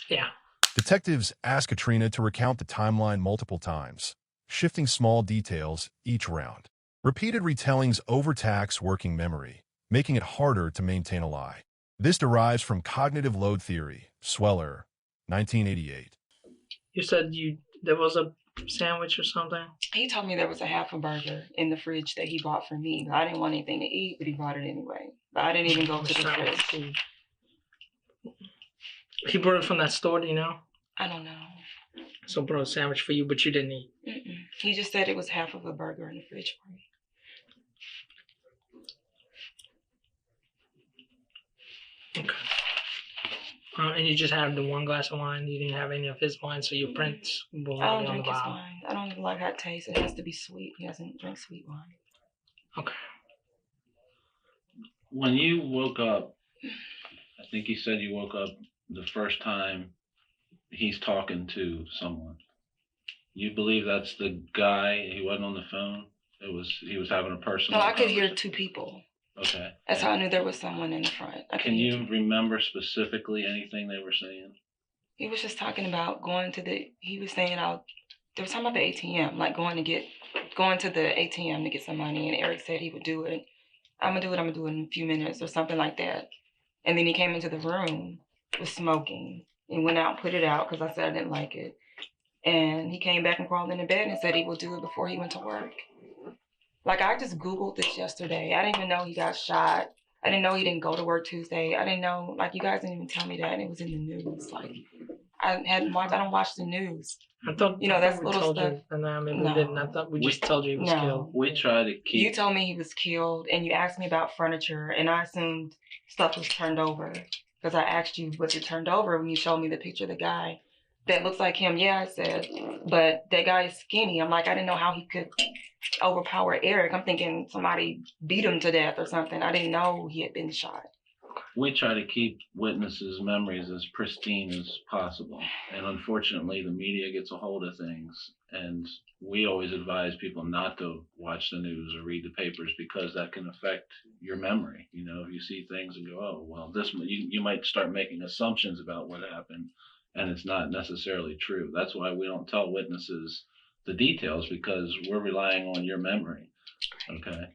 Yeah. Detectives ask Katrina to recount the timeline multiple times, shifting small details each round. Repeated retellings overtax working memory, making it harder to maintain a lie. This derives from cognitive load theory, Sweller, 1988. You said there was a sandwich or something? He told me there was a half a burger in the fridge that he bought for me. I didn't want anything to eat, but he bought it anyway. But I didn't even go to the fridge. He brought it from that store, do you know? I don't know. So brought a sandwich for you, but you didn't eat. He just said it was half of a burger in the fridge for me. Okay. And you just had the one glass of wine. You didn't have any of his wine, so your prints will I don't be on the drink his bottom. wine. I don't even like how it tastes. It has to be sweet. He doesn't drink sweet wine. Okay. When you woke up, I think you said you woke up the first time he's talking to someone. You believe that's the guy? He wasn't on the phone? He was having a personal No, I could hear conversation? 2 people. Okay. That's how I knew there was someone in the front. Can you remember specifically anything they were saying? He was just talking about he was saying they were talking about the ATM, like going to the ATM to get some money, and Eric said he would do it. I'm gonna do it in a few minutes or something like that. And then he came into the room, was smoking, and went out and put it out because I said I didn't like it. And he came back and crawled into bed and said he would do it before he went to work. Like, I just Googled this yesterday. I didn't even know he got shot. I didn't know he didn't go to work Tuesday. I didn't know, like, you guys didn't even tell me that, and it was in the news. Like, I don't watch the news. I thought, That's we little told stuff. you, and I mean, No. we didn't. I thought we just told you he was No. killed. We try to keep. You told me he was killed, and you asked me about furniture, and I assumed stuff was turned over. Because I asked you, was it turned over, when you showed me the picture of the guy that looks like him. Yeah, I said, but that guy is skinny. I'm like, I didn't know how he could overpower Eric. I'm thinking somebody beat him to death or something. I didn't know he had been shot. We try to keep witnesses' memories as pristine as possible. And unfortunately, the media gets a hold of things. And we always advise people not to watch the news or read the papers because that can affect your memory. If you see things and go, oh, well, you might start making assumptions about what happened, and it's not necessarily true. That's why we don't tell witnesses the details, because we're relying on your memory. Okay.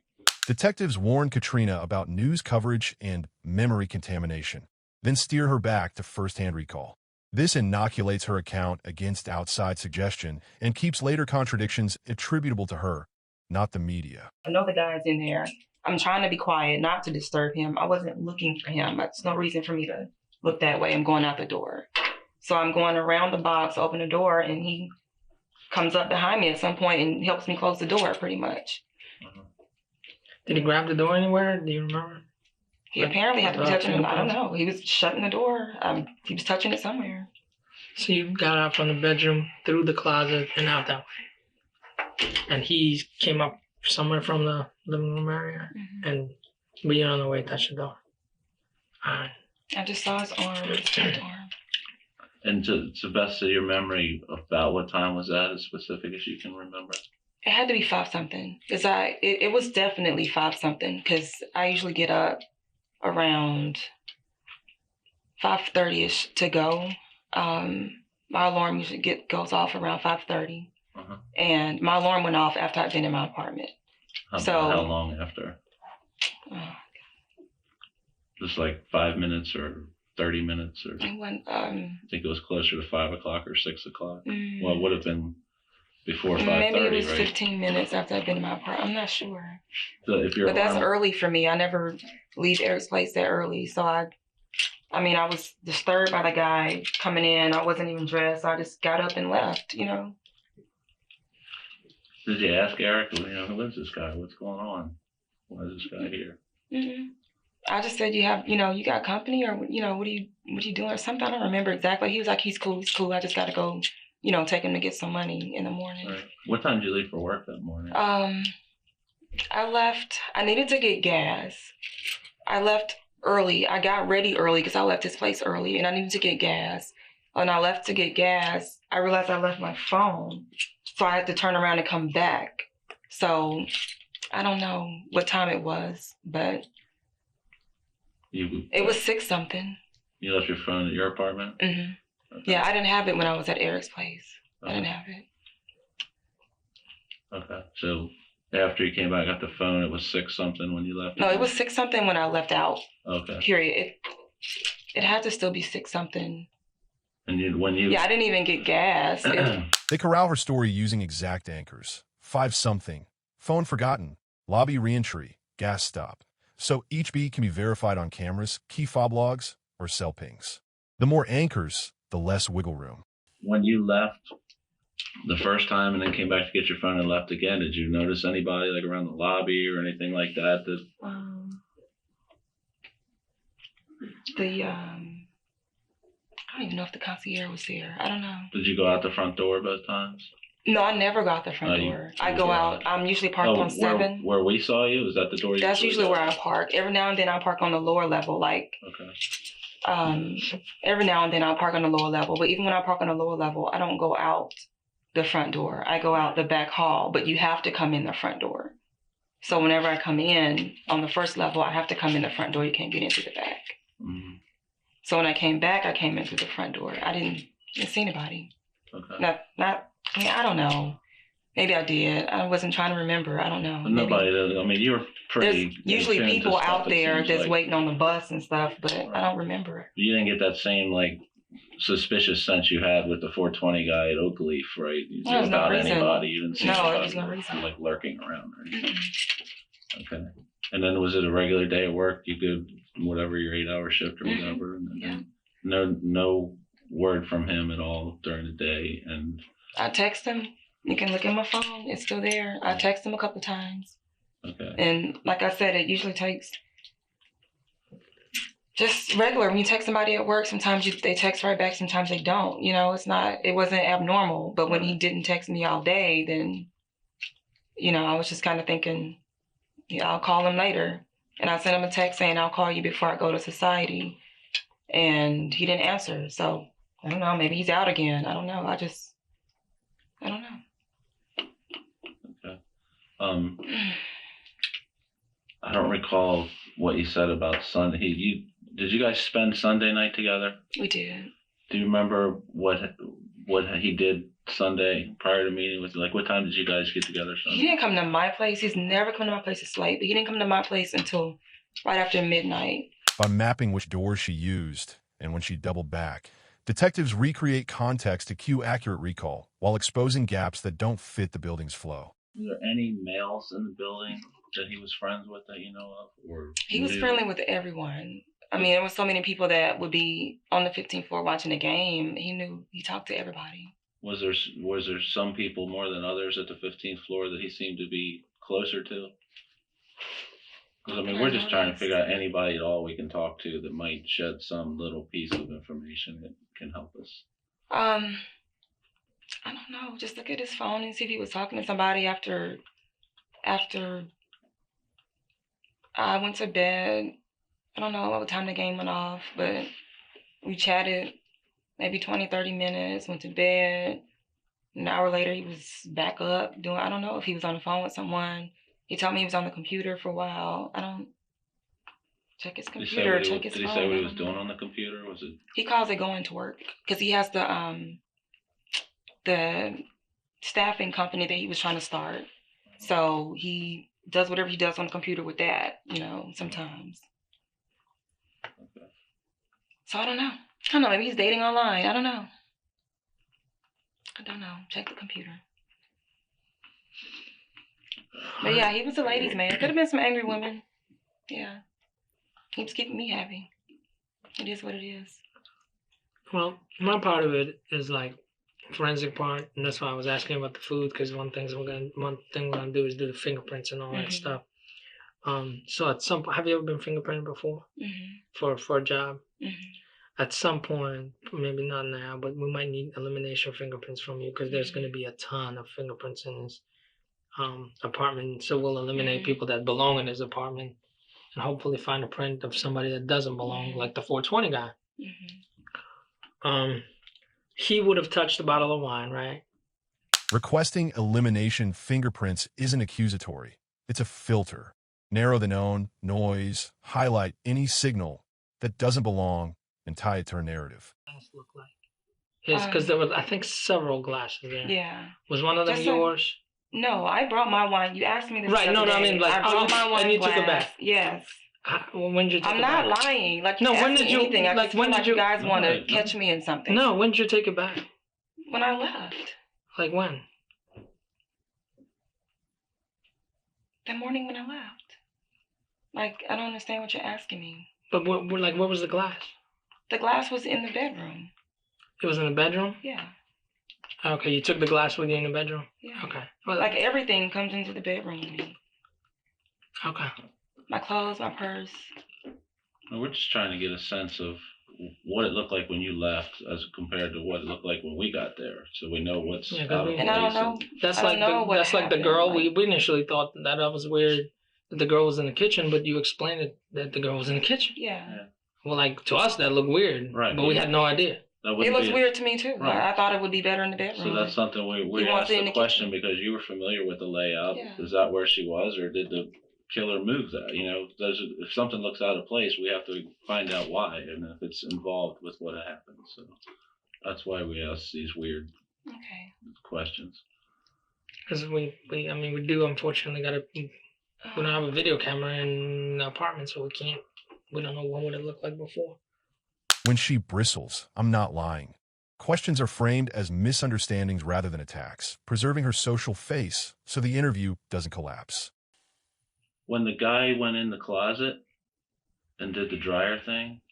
Detectives warn Katrina about news coverage and memory contamination, then steer her back to first-hand recall. This inoculates her account against outside suggestion and keeps later contradictions attributable to her, not the media. I know the guy's in there. I'm trying to be quiet, not to disturb him. I wasn't looking for him. There's no reason for me to look that way. I'm going out the door. So I'm going around the box, open the door, and he comes up behind me at some point and helps me close the door, pretty much. Did he grab the door anywhere? Do you remember? He apparently had to be touching it. I don't know. He was shutting the door. He was touching it somewhere. So you got out from the bedroom, through the closet, and out that way. And he came up somewhere from the living room area, and being on the way, touched the door. All right. I just saw his arm. His arm. And to the best of your memory, about what time was that, as specific as you can remember? It had to be 5-something, because it was definitely 5-something, because I usually get up around 5:30ish to go. My alarm usually goes off around 5:30, and my alarm went off after I'd been in my apartment. How long after? Just like 5 minutes or 30 minutes, or it went, I think it was closer to 5 o'clock or 6 o'clock. Well, it would have been before 5:30, maybe it was right? 15 minutes after I'd been in my apartment. I'm not sure. So if your But that's alarm- early for me. I never leave Eric's place that early. So I was disturbed by the guy coming in. I wasn't even dressed. I just got up and left, Did you ask Eric, who is this guy? What's going on? Why is this guy here? Mm-hmm. I just said, you got company, or, what are you doing or something? I don't remember exactly. He was like, he's cool. I just got to go, take him to get some money in the morning. Right. What time did you leave for work that morning? I needed to get gas. I left early. I got ready early because I left his place early, and I needed to get gas. When I left to get gas, I realized I left my phone, so I had to turn around and come back. So I don't know what time it was, but it was 6-something. You left your phone at your apartment? Mm-hmm. Okay. Yeah, I didn't have it when I was at Eric's place. I didn't have it. Okay, so after you came back, got the phone, it was 6-something when you left? No, it was 6-something when I left out. Okay. Period. It had to still be 6-something. And Yeah, I didn't even get gas. They corral her story using exact anchors. 5-something, phone forgotten, lobby reentry, gas stop. So each beat can be verified on cameras, key fob logs, or cell pings. The more anchors, the less wiggle room. When you left the first time and then came back to get your phone and left again, did you notice anybody like around the lobby or anything like that? I don't even know if the concierge was there. I don't know. Did you go out the front door both times? No, I never go out the front door. I go out. I'm usually parked on 7. Where we saw you? Is that the door? That's usually where I park. Every now and then I park on the lower level. Like, every now and then I park on the lower level. But even when I park on the lower level, I don't go out the front door. I go out the back hall. But you have to come in the front door. So whenever I come in on the first level, I have to come in the front door. You can't get into the back. Mm-hmm. So when I came back, I came in through the front door. I didn't see anybody. Okay. I don't know. Maybe I did. I wasn't trying to remember. I don't know. Nobody does. I mean, you were pretty. There's usually people out there that's waiting on the bus and stuff, but right. I don't remember. You didn't get that same suspicious sense you had with the 420 guy at Oakleaf, right? There's no About reason. anybody. You didn't see No, anybody there's no reason. like lurking around or anything. Okay. And then was it a regular day at work? You could whatever your 8-hour shift or whatever, and then no word from him at all during the day. And I text him. You can look at my phone. It's still there. I text him a couple times. Okay. And like I said, it usually takes just regular. When you text somebody at work, sometimes they text right back, sometimes they don't. You know, it wasn't abnormal. But when he didn't text me all day, then, you know, I was just kind of thinking, yeah, I'll call him later. And I sent him a text saying, I'll call you before I go to society. And he didn't answer. So I don't know, maybe he's out again. I don't know. I don't know. Okay. I don't recall what you said about Sunday. Did you guys spend Sunday night together? We did. Do you remember what he did Sunday prior to meeting with you? Like, what time did you guys get together Sunday? He didn't come to my place. He's never come to my place to sleep. But he didn't come to my place until right after midnight. By mapping which doors she used and when she doubled back, detectives recreate context to cue accurate recall while exposing gaps that don't fit the building's flow. Were there any males in the building that he was friends with that you know of? Or he was friendly with everyone. I mean, there was so many people that would be on the 15th floor watching the game. He talked to everybody. Was there some people more than others at the 15th floor that he seemed to be closer to? Because, I mean, we're just trying to figure out anybody at all we can talk to that might shed some little piece of information that can help us. I don't know. Just look at his phone and see if he was talking to somebody after I went to bed. I don't know what time the game went off, but we chatted maybe 20, 30 minutes, went to bed. An hour later, he was back up I don't know if he was on the phone with someone. He told me he was on the computer for a while. I don't check his computer, check his phone. Did he say what he was doing on the computer? Was it? He calls it going to work because he has the staffing company that he was trying to start. So he does whatever he does on the computer with that, you know, sometimes. Okay. So I don't know. Maybe he's dating online. I don't know. Check the computer. But yeah, he was a ladies' man. Could have been some angry women. Yeah. He was keeping me happy. It is what it is. Well, my part of it is like forensic part, and that's why I was asking about the food, because one thing we're gonna do is do the fingerprints and all that stuff. So at some point, have you ever been fingerprinted before for a job? At some point, maybe not now, but we might need elimination fingerprints from you because there's going to be a ton of fingerprints in this apartment. So we'll eliminate people that belong in his apartment and hopefully find a print of somebody that doesn't belong, like the 420 guy. He would have touched a bottle of wine, right? Requesting elimination fingerprints isn't accusatory. It's a filter. Narrow the known, noise, highlight any signal that doesn't belong, and tie it to her narrative. Look like because there was, I think, several glasses there. Yeah. Was one of them yours? No, I brought my wine. You asked me this. Right. No, I mean, like, I brought my wine and you glass. took it back. Yes. When did you take I'm it not back? lying. Like, no, when did did you? Anything. I like, just when did you? You guys want to catch me in something? No, when did you take it back? When I left. Like when? The morning when I left. Like, I don't understand what you're asking me. But what was the glass? The glass was in the bedroom. It was in the bedroom? Yeah. Okay, you took the glass with you in the bedroom? Yeah. Okay. Well, like everything comes into the bedroom with me. Okay. My clothes, my purse. We're just trying to get a sense of what it looked like when you left as compared to what it looked like when we got there, so we know what's out of place. And I don't know. That's like the girl. We initially thought that was weird that the girl was in the kitchen, but you explained it that the girl was in the kitchen. Yeah. Well, like to us that looked weird, right? But we had no idea. It looks weird to me too. Right. I thought it would be better in the bedroom. So that's something we asked the question because you were familiar with the layout. Yeah. Is that where she was, or did the killer move that? You know, if something looks out of place, we have to find out why and if it's involved with what happened. So that's why we ask these weird questions. Because we do unfortunately we don't have a video camera in the apartment, so we don't know what would it look like before. When she bristles, I'm not lying. Questions are framed as misunderstandings rather than attacks, preserving her social face so the interview doesn't collapse. When the guy went in the closet and did the dryer thing,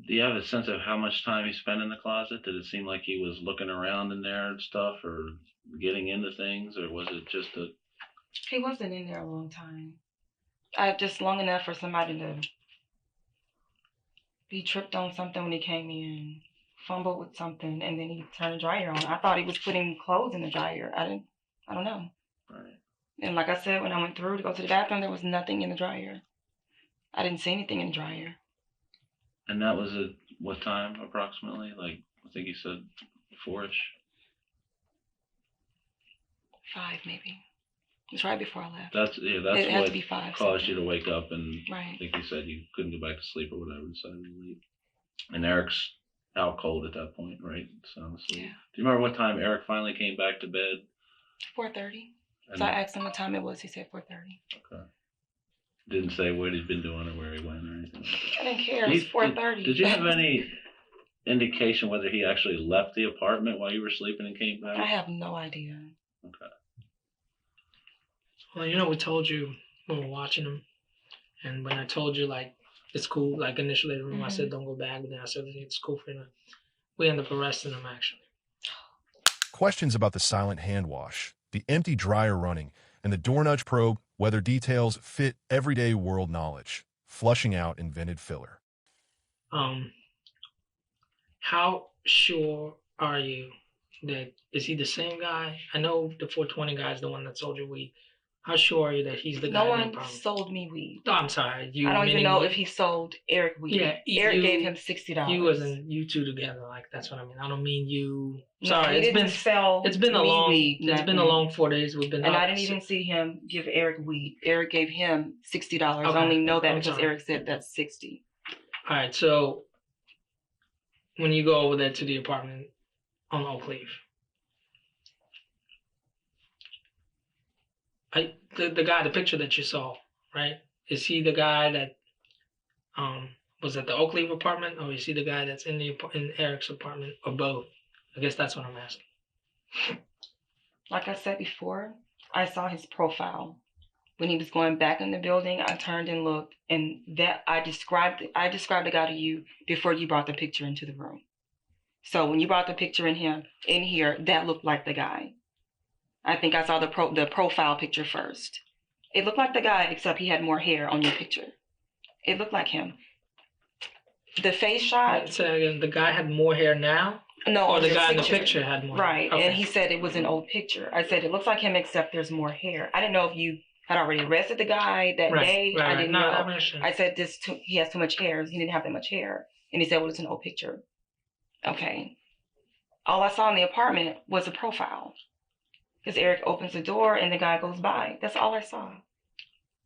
do you have a sense of how much time he spent in the closet? Did it seem like he was looking around in there and stuff, or getting into things, or was it just a... He wasn't in there a long time. Just long enough for somebody to... He tripped on something when he came in, fumbled with something, and then he turned the dryer on. I thought he was putting clothes in the dryer. I don't know. Right. And like I said, when I went through to go to the bathroom, there was nothing in the dryer. I didn't see anything in the dryer. And that was at what time approximately? Like, I think you said 4-ish? 5 maybe. It was right before I left. That's it had what to be 5, caused you to wake up, and right. I think you said you couldn't go back to sleep or whatever, decided to leave. And Eric's out cold at that point, right? Sound asleep. Yeah. Do you remember what time Eric finally came back to bed? 4:30. So I asked him what time it was. He said 4:30. Okay. Didn't say what he'd been doing or where he went or anything like that. I didn't care. It was 4:30. Did you have any indication whether he actually left the apartment while you were sleeping and came back? I have no idea. Okay. Well, you know, we told you when we were watching him, and when I told you, like, it's cool, like, initially, I said, don't go back, but then I said, it's cool for you. We ended up arresting him, actually. Questions about the silent hand wash, the empty dryer running, and the door nudge probe, whether details fit everyday world knowledge, flushing out invented filler. How sure are you that, is he the same guy? I know the 420 guy is the one that sold you weed. How sure are you that he's the guy? No one sold me weed. No, I'm sorry. You, I don't even know if he sold Eric weed. Yeah, Eric gave him $60. You two together. Like, that's what I mean. I don't mean you. No, Sorry, it's been a long weed. It's been a long 4 days. We've been. And I didn't even see him give Eric weed. Eric gave him $60. Okay. I only know that because Eric said that's 60. All right. So when you go over there to the apartment on Oak Leaf, the guy, the picture that you saw, right? Is he the guy that was at the Oak Leaf apartment, or is he the guy that's in Eric's apartment, or both? I guess that's what I'm asking. Like I said before, I saw his profile. When he was going back in the building, I turned and looked, and that I described the guy to you before you brought the picture into the room. So when you brought the picture in here, that looked like the guy. I think I saw the profile picture first. It looked like the guy, except he had more hair on your picture. It looked like him. The face shot. So again, the guy had more hair now? No, or the guy in the picture had more hair? Right, okay. And he said it was an old picture. I said it looks like him, except there's more hair. I didn't know if you had already arrested the guy that day. Right, I didn't know. I said he has too much hair. He didn't have that much hair. And he said, well, it's an old picture. Okay. All I saw in the apartment was a profile. Because Eric opens the door and the guy goes by. That's all I saw.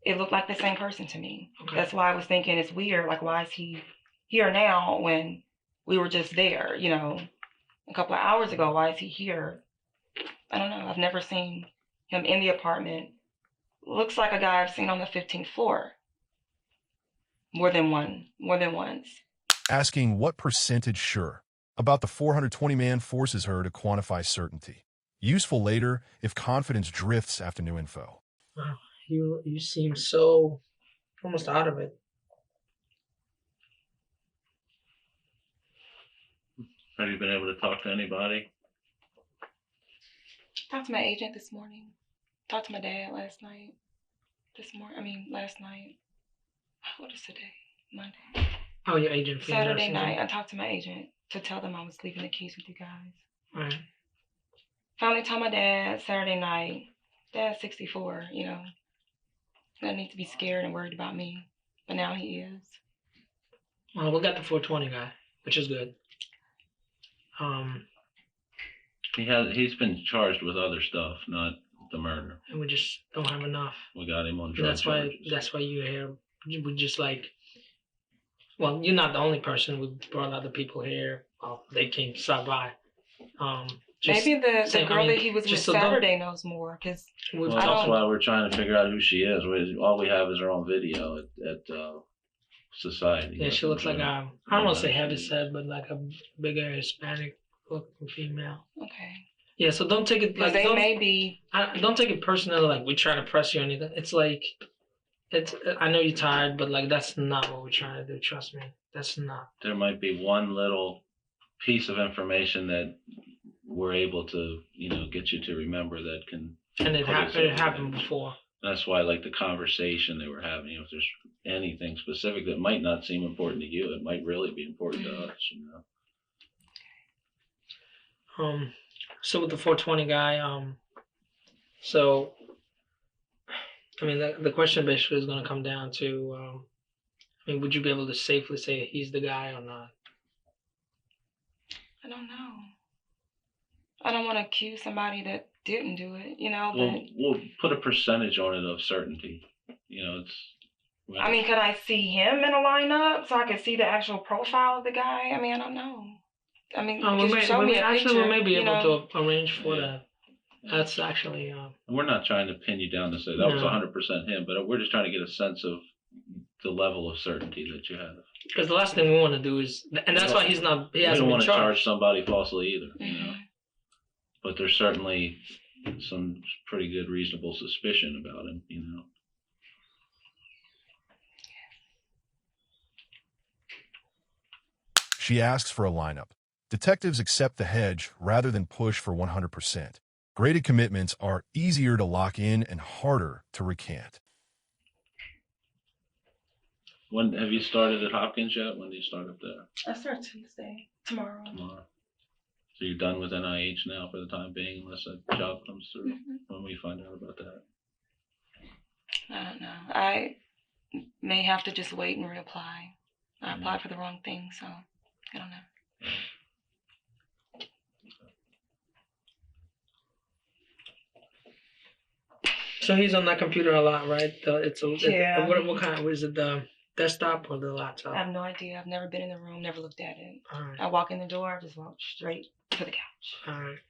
It looked like the same person to me. Okay. That's why I was thinking it's weird. Like, why is he here now when we were just there, a couple of hours ago? Why is he here? I don't know. I've never seen him in the apartment. Looks like a guy I've seen on the 15th floor. More than once. Asking what percentage sure about the 420-man forces her to quantify certainty. Useful later if confidence drifts after new info. Wow, you seem so almost out of it. Have you been able to talk to anybody? Talked to my agent this morning. Talked to my dad last night. Last night. What is today? Monday. Oh, your agent. Saturday night, I talked to my agent to tell them I was leaving the keys with you guys. All right. Finally told my dad Saturday night, Dad's 64, Doesn't need to be scared and worried about me. But now he is. Well, we got the 420 guy, which is good. He's been charged with other stuff, not the murder. And we just don't have enough. We got him on drug charges. That's why you're here. We just well, you're not the only person. We brought other people here. Well, they came stop by. Maybe the girl that he was with Saturday knows more, because that's why we're trying to figure out who she is. All we have is her own video at society. Yeah, she looks like I don't want to say heavy set, but like a bigger Hispanic looking female. Okay. Yeah, so don't take it like They may be. don't take it personally. Like we try to press you or anything. It's like I know you're tired, but like that's not what we're trying to do. Trust me, that's not. There might be one little piece of information that we're able to, get you to remember that can. And it happened before. That's why, like the conversation they were having, if there's anything specific that might not seem important to you, it might really be important to us, So with the 420 guy, so I mean, the question basically is going to come down to, would you be able to safely say he's the guy or not? I don't know. I don't want to accuse somebody that didn't do it, We'll put a percentage on it of certainty. I mean, could I see him in a lineup so I could see the actual profile of the guy? I mean, I don't know. I mean, we may be able to arrange for that. That's actually. We're not trying to pin you down to say that was 100% him, but we're just trying to get a sense of the level of certainty that you have. Because the last thing we want to do is, and that's why he hasn't been charged. We don't want to charge somebody falsely either, But there's certainly some pretty good reasonable suspicion about him, She asks for a lineup. Detectives accept the hedge rather than push for 100%. Graded commitments are easier to lock in and harder to recant. When have you started at Hopkins yet? When do you start up there? I start Tuesday, tomorrow. So you're done with NIH now for the time being, unless a job comes through. When will you find out about that? I don't know. I may have to just wait and reapply. I applied for the wrong thing, so I don't know. So he's on that computer a lot, right? What kind? Was it the desktop or the laptop? I have no idea. I've never been in the room, never looked at it. All right. I walk in the door, I just walk straight to the couch. All right.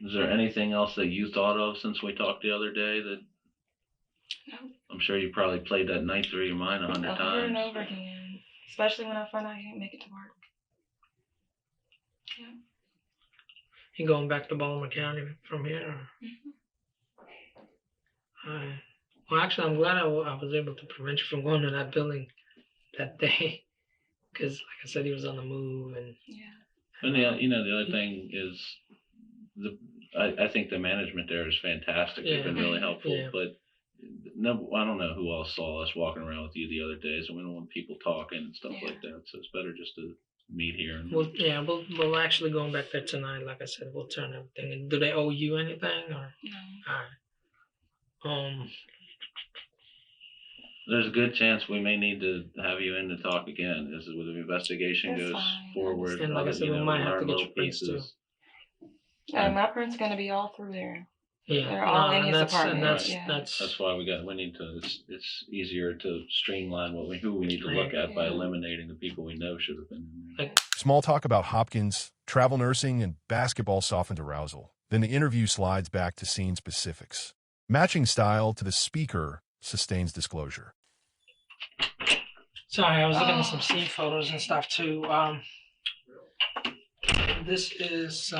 Is there anything else that you thought of since we talked the other day that? No. I'm sure you probably played that night through your mind 100 times. Over and over again, especially when I find out I can't make it to work. Yeah. You going back to Baltimore County from here? Or? All right. Well, actually, I'm glad I was able to prevent you from going to that building that day, because, like I said, he was on the move and. Yeah. And the other thing is, I think the management there is fantastic. They've been really helpful, but. No, I don't know who else saw us walking around with you the other days, and we don't want people talking and stuff like that. So it's better just to meet here. And we'll actually going back there tonight. Like I said, we'll turn everything. And do they owe you anything or? No. All right. There's a good chance we may need to have you in to talk again as the investigation goes forward. And like I said, we might have to get your prints too. My prints are going to be all through there. Yeah, they're all in his apartment. That's why we need to. It's easier to streamline who we need to look at by eliminating the people we know should have been in there. Small talk about Hopkins, travel nursing, and basketball softened arousal. Then the interview slides back to scene specifics. Matching style to the speaker sustains disclosure. Sorry, I was looking at some scene photos and stuff too. This is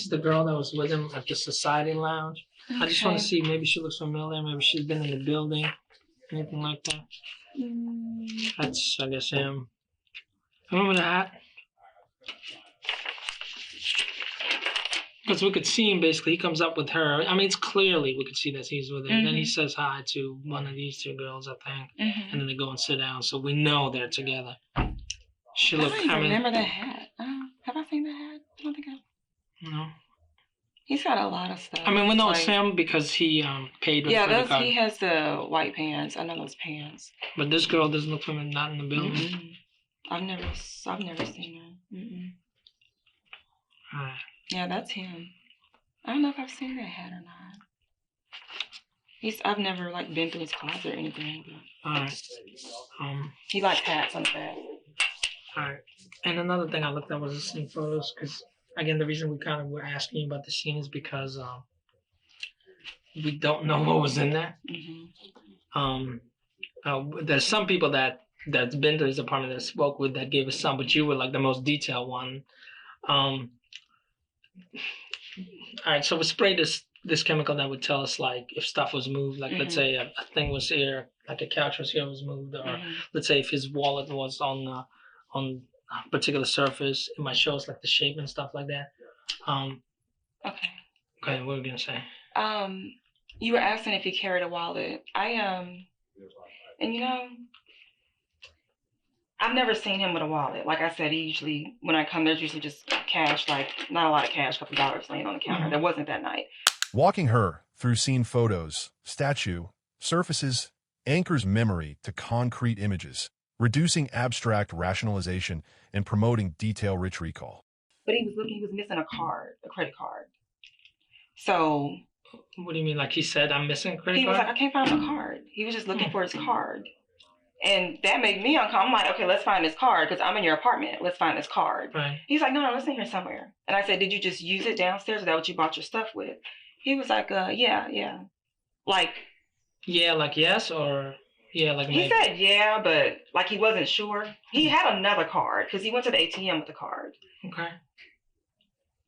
the girl that was with him at the Society Lounge. Okay. I just want to see, maybe she looks familiar, maybe she's been in the building, anything like that. That's, I guess, him. Remember that? Because we could see him basically, he comes up with her. I mean, it's clearly we could see that he's with her. Then he says hi to one of these two girls, I think. And then they go and sit down, so we know they're together. She looked, I don't remember that hat. Have I seen that hat? I don't think I have. No. He's got a lot of stuff. I mean, we know it's him because he paid with credit card. He has the white pants. I know those pants. But this girl doesn't look familiar, not in the building. I've never seen her. Yeah, that's him. I don't know if I've seen that hat or not. I've never been through his closet or anything. But all right. He likes hats on the back. All right. And another thing I looked at was the scene photos because again, the reason we kind of were asking you about the scene is because we don't know what was in there. There's some people that's been to his apartment that spoke with that gave us some, but you were like the most detailed one. All right, so we sprayed this chemical that would tell us like if stuff was moved, like let's say a thing was here, like a couch was here was moved, or let's say if his wallet was on a particular surface, it might show us like the shape and stuff like that. Okay. Okay, what were we gonna say? You were asking if he carried a wallet. And you know, I've never seen him with a wallet. Like I said, when I come, there's usually just cash, like not a lot of cash, a couple dollars laying on the counter. There wasn't that night. Walking her through scene photos, statue, surfaces, anchors memory to concrete images, reducing abstract rationalization and promoting detail-rich recall. But he was missing a credit card. So. What do you mean? Like he said, I'm missing a credit card? He was like, I can't find my card. He was just looking for his card. And that made me uncomfortable. I'm like, okay, let's find this card because I'm in your apartment. Let's find this card. Right. He's like, no, it's in here somewhere. And I said, did you just use it downstairs? Is that what you bought your stuff with? He was like, yeah. Like. Yeah, like yes, or yeah, like maybe. He said yeah, but like he wasn't sure. He had another card because he went to the ATM with the card. Okay.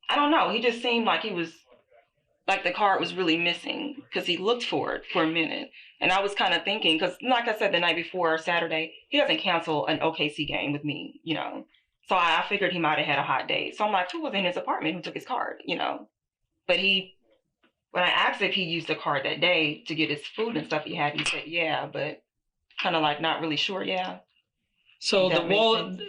I don't know. He just seemed like he was, like the card was really missing because he looked for it for a minute. And I was kind of thinking, because like I said, the night before, Saturday, he doesn't cancel an OKC game with me, you know. So I figured he might have had a hot date. So I'm like, who was in his apartment who took his card, you know? But when I asked if he used the card that day to get his food and stuff he said, yeah, but kind of like not really sure, yeah. So the wallet,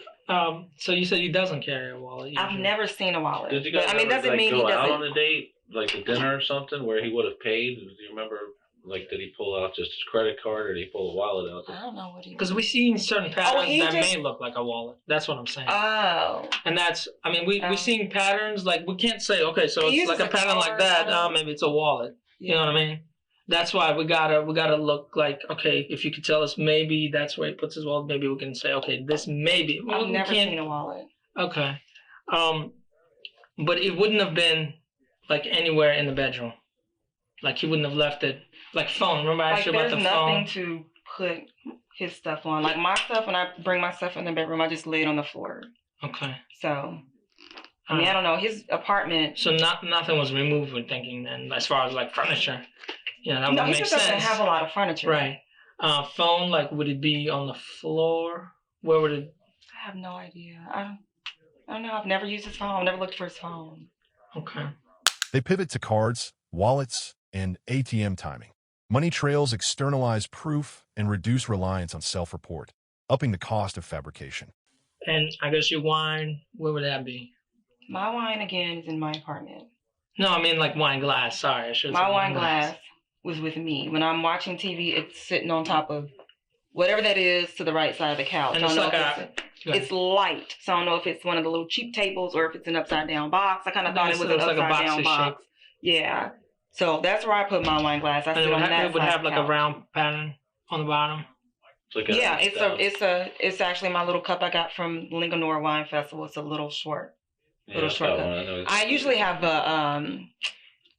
so you said he doesn't carry a wallet usually. I've never seen a wallet. Did you guys doesn't mean go he out doesn't. on a date, like a dinner or something, where he would have paid? Do you remember, like, did he pull out just his credit card, or did he pull a wallet out? I don't know what he. Because we see certain patterns that may look like a wallet. That's what I'm saying. Oh. And that's, I mean, we seeing patterns, like, we can't say, okay, so it's like a pattern like that, maybe it's a wallet. Yeah. You know what I mean? That's why we gotta look like, okay, if you could tell us maybe that's where he puts his wallet, maybe we can say, okay, this maybe. I've never seen a wallet. Okay. But it wouldn't have been like anywhere in the bedroom. Like he wouldn't have left it. Like phone. Remember I asked you about the phone? There's nothing to put his stuff on. Like my stuff, when I bring my stuff in the bedroom, I just lay it on the floor. Okay. So, I mean, I don't know. His apartment. So nothing was removed, we're thinking then, as far as like furniture. Yeah, that would make sense. No, he just doesn't have a lot of furniture. Right. Phone, like, would it be on the floor? Where would it? I have no idea. I don't know. I've never used his phone. I've never looked for his phone. Okay. They pivot to cards, wallets, and ATM timing. Money trails externalize proof and reduce reliance on self-report, upping the cost of fabrication. And I guess your wine, where would that be? My wine, again, is in my apartment. No, I mean like wine glass. Sorry, I should have said my wine glass was with me. When I'm watching TV, it's sitting on top of whatever that is to the right side of the couch. And it's light, so I don't know if it's one of the little cheap tables or if it's an upside down box. I kind of thought it was an upside down box. Yeah. So that's where I put my wine glass. I sit on that side. It would have like a round pattern on the bottom. Yeah, it's actually my little cup I got from Linganore Wine Festival. It's a little short. Cup. I usually have an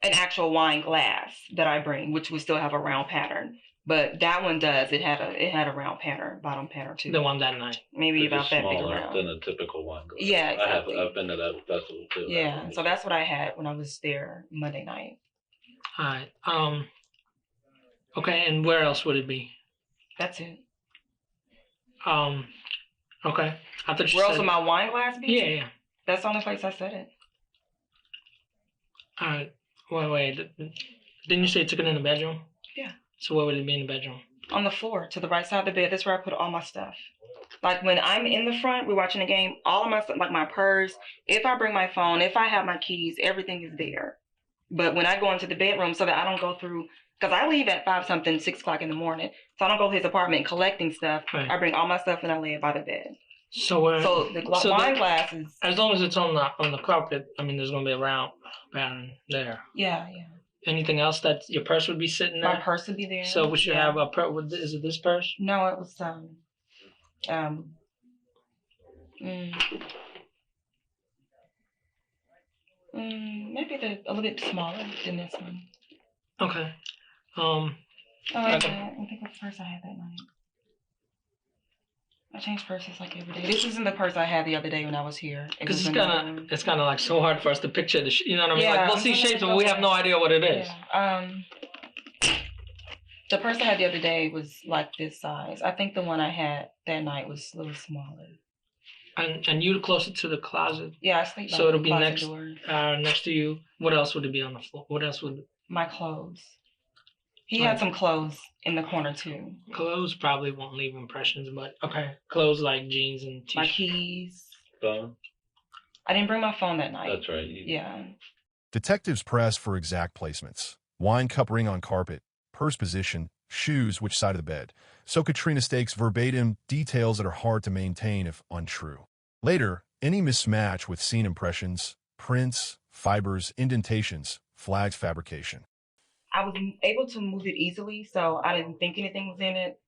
actual wine glass that I bring, which would still have a round pattern. But that one does. It had a round pattern, bottom pattern too. The one that night. Maybe about that big around. Than a typical wine glass. Yeah, exactly. I've been to that festival too. Yeah, so that's what I had when I was there Monday night. All right. Okay, and where else would it be? That's it. Okay. I thought you where else would my wine glass be? Yeah. That's the only place I said it. All right. Wait. Didn't you say you took it in the bedroom? Yeah. So where would it be in the bedroom? On the floor, to the right side of the bed. That's where I put all my stuff. Like when I'm in the front, we're watching the game, all of my stuff, like my purse, if I bring my phone, if I have my keys, everything is there. But when I go into the bedroom, so that I don't go through, because I leave at 5-something, 6 o'clock in the morning. So I don't go to his apartment collecting stuff. Right. I bring all my stuff and I lay it by the bed. So the wine glass is... As long as it's on the carpet, I mean, there's going to be a round pattern there. Yeah. Anything else that your purse would be sitting there? My purse would be there. So we should have a purse. Is it this purse? No, it was Maybe a little bit smaller than this one. Okay. Oh, I Okay. think what purse I had that night. I change purses like every day. This isn't the purse I had the other day when I was here. Because it's kind of like so hard for us to picture the, you know what I mean? Yeah, Like we'll see shapes, but we have no idea what it is. Yeah. The purse I had the other day was like this size. I think the one I had that night was a little smaller. And you're closer to the closet. Yeah, I sleep by so the it'll be closet next door. Next to you. What else would it be on the floor? What else would? My clothes. He had some clothes in the corner too. Clothes probably won't leave impressions, but okay. Clothes like jeans and t-shirts. My keys. Phone? I didn't bring my phone that night. That's right. Yeah. Detectives press for exact placements. Wine cup ring on carpet, purse position, shoes which side of the bed. So Katrina stakes verbatim details that are hard to maintain if untrue. Later, any mismatch with scene impressions, prints, fibers, indentations, flags fabrication. I was able to move it easily, so I didn't think anything was in it.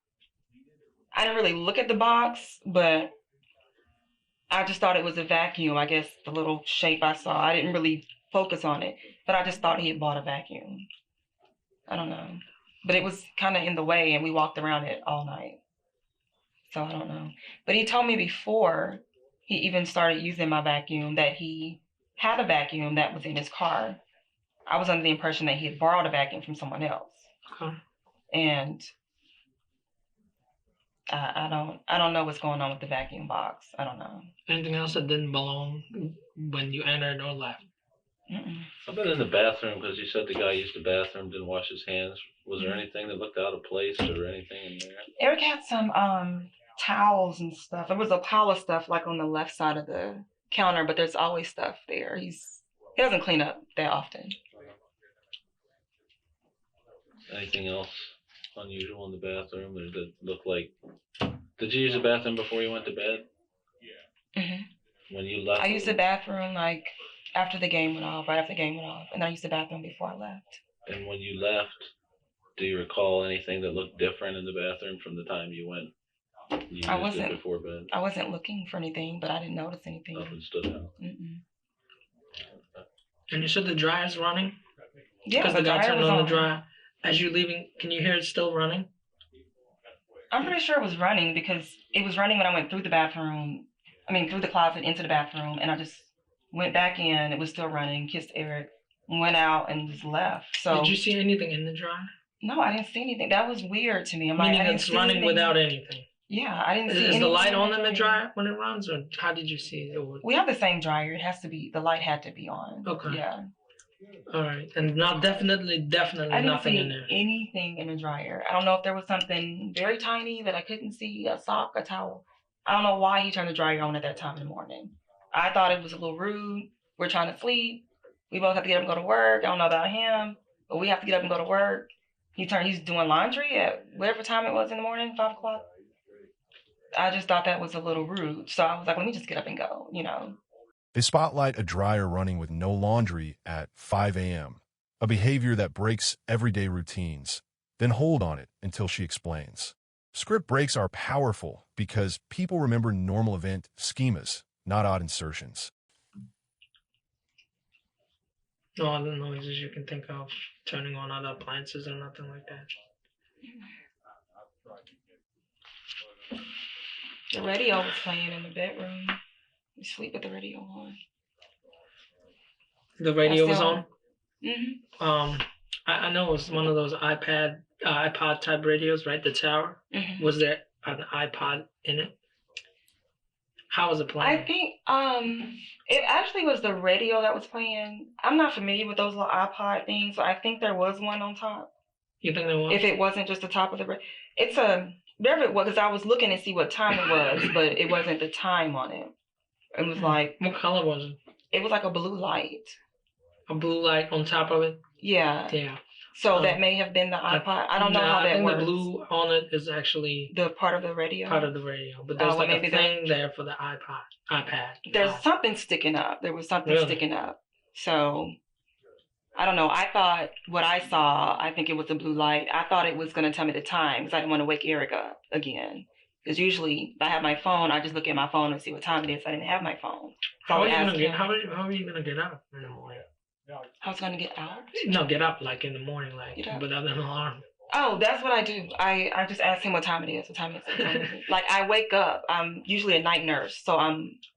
I didn't really look at the box, but I just thought it was a vacuum. I guess the little shape I saw, I didn't really focus on it, but I just thought he had bought a vacuum. I don't know. But it was kind of in the way, and we walked around it all night. So I don't know. But he told me before he even started using my vacuum that he had a vacuum that was in his car. I was under the impression that he had borrowed a vacuum from someone else. Okay. And I don't know what's going on with the vacuum box. I don't know. Anything else that didn't belong when you entered or left? Mm-mm. How about in the bathroom? Because you said the guy used the bathroom, didn't wash his hands. Was there anything that looked out of place or anything in there? Eric had some towels and stuff. There was a pile of stuff like on the left side of the counter, but there's always stuff there. He doesn't clean up that often. Anything else unusual in the bathroom? Or did it look like? Did you use the bathroom before you went to bed? Mm-hmm. When you left? I used the bathroom like after the game went off, right after the game went off, and I used the bathroom before I left. And when you left, do you recall anything that looked different in the bathroom from the time you went? I wasn't it before bed. I wasn't looking for anything, but I didn't notice anything. Nothing stood out. Mm-mm. And you said the dryer's running? Yeah, because the guy turned on the dryer. As you're leaving, can you hear it still running? I'm pretty sure it was running because it was running when I went through the bathroom. I mean, through the closet into the bathroom, and I just went back in. It was still running. Kissed Eric, went out, and just left. So did you see anything in the dryer? No, I didn't see anything. That was weird to me. I'm Meaning like, I didn't it's see running anything. without anything. Yeah, I didn't see anything. Is the light on in the dryer when it runs, or how did you see it? We have the same dryer. It has to be. The light had to be on. Okay. Yeah. All right, and not definitely I didn't nothing see in there. anything in the dryer. I don't know if there was something very tiny that I couldn't see, a sock, a towel. I don't know why he turned the dryer on at that time in the morning. I thought it was a little rude. We're trying to sleep. We both have to get up and go to work. I don't know about him, but we have to get up and go to work. He's doing laundry at whatever time it was in the morning, 5 o'clock. I just thought that was a little rude. So I was like, let me just get up and go, you know. They spotlight a dryer running with no laundry at 5 a.m., a behavior that breaks everyday routines, then hold on it until she explains. Script breaks are powerful because people remember normal event schemas, not odd insertions. No other noises you can think of, turning on other appliances or nothing like that. The radio was playing in the bedroom. We sleep with the radio on. The radio was on? Mm-hmm. I know it was one of those iPod type radios, right? The tower. Mm-hmm. Was there an iPod in it? How was it playing? I think it actually was the radio that was playing. I'm not familiar with those little iPod things, so I think there was one on top. You think there was? If it wasn't just the top of the it's a whatever it was, because I was looking to see what time it was, but it wasn't the time on it. It was like, what color was it? It was like a blue light. A blue light on top of it? Yeah. Yeah. So that may have been the iPod. I don't know how that works. I think the blue on it is actually the part of the radio. Part of the radio, but there's like a thing there for the iPad. There's something sticking up. There was something sticking up. So I don't know. I thought what I saw. I think it was a blue light. I thought it was going to tell me the time because I didn't want to wake Eric up again. Because usually, if I have my phone, I just look at my phone and see what time it is. I didn't have my phone. So How I are would you ask gonna get? him. How are you gonna get up in the morning? I was gonna get out. No, get up like in the morning, like without an alarm. Oh, that's what I do. I just ask him what time it is. What time is it? What time is it? Like I wake up. I'm usually a night nurse, so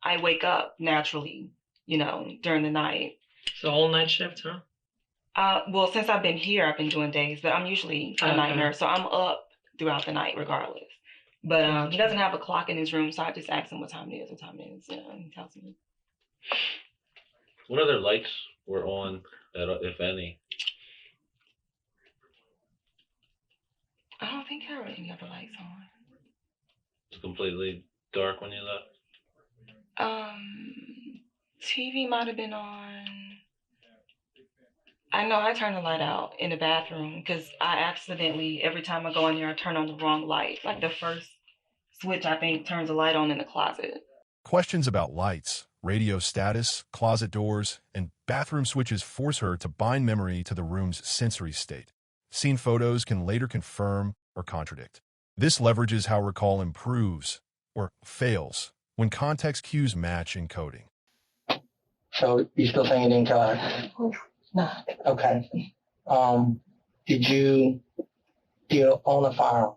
I wake up naturally, during the night. So all night shift, huh? Well, since I've been here, I've been doing days, but I'm usually a night nurse, so I'm up throughout the night regardless. But he doesn't have a clock in his room, so I just ask him what time it is. What time it is? He tells me. What other lights were on, if any? I don't think there were any other lights on. It's completely dark when you left. TV might have been on. I know I turned the light out in the bathroom because I accidentally, every time I go in there, I turn on the wrong light. Like the first switch, I think, turns the light on in the closet. Questions about lights, radio status, closet doors, and bathroom switches force her to bind memory to the room's sensory state. Seen photos can later confirm or contradict. This leverages how recall improves or fails when context cues match in coding. So you still saying you didn't kill her? No. Okay. Do you own a firearm?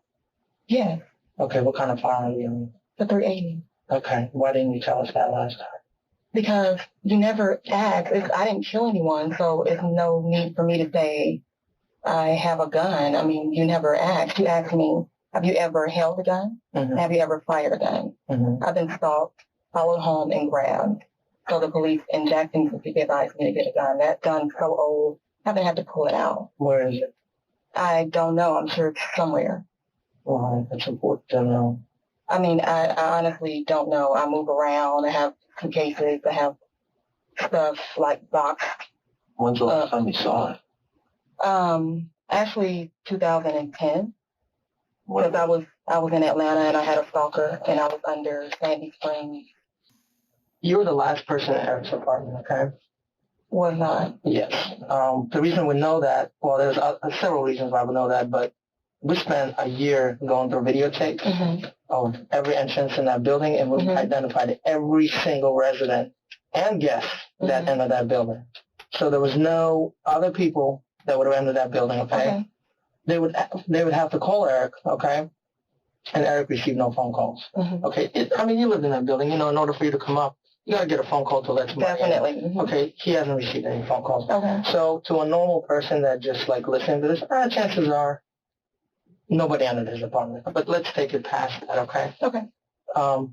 Yeah. Okay, what kind of firearm do you own? The 380. Okay. Why didn't you tell us that last time? Because you never asked. I didn't kill anyone, so it's no need for me to say I have a gun. I mean, you never asked. You asked me, have you ever held a gun? Mm-hmm. Have you ever fired a gun? Mm-hmm. I've been stalked, followed home, and grabbed. So the police in Jackson, Mississippi advised me to get a gun. That gun's so old, I haven't had to pull it out. Where is it? I don't know. I'm sure it's somewhere. Why? That's important to know. I mean, I honestly don't know. I move around. I have suitcases. I have stuff like boxed. When's the last time you saw it? Actually, 2010. Because I was in Atlanta and I had a stalker and I was under Sandy Springs. You were the last person in Eric's apartment, okay? Was not. Yes. The reason we know that, well, there's several reasons why we know that, but we spent a year going through videotapes of every entrance in that building, and we identified every single resident and guest that entered that building. So there was no other people that would have entered that building, okay? They would have to call Eric, okay? And Eric received no phone calls. Okay, you lived in that building. In order for you to come up, you got to get a phone call to let somebody in. Okay, he hasn't received any phone calls. Okay. So to a normal person that just listening to this, chances are nobody entered his apartment. But let's take it past that, okay? Okay.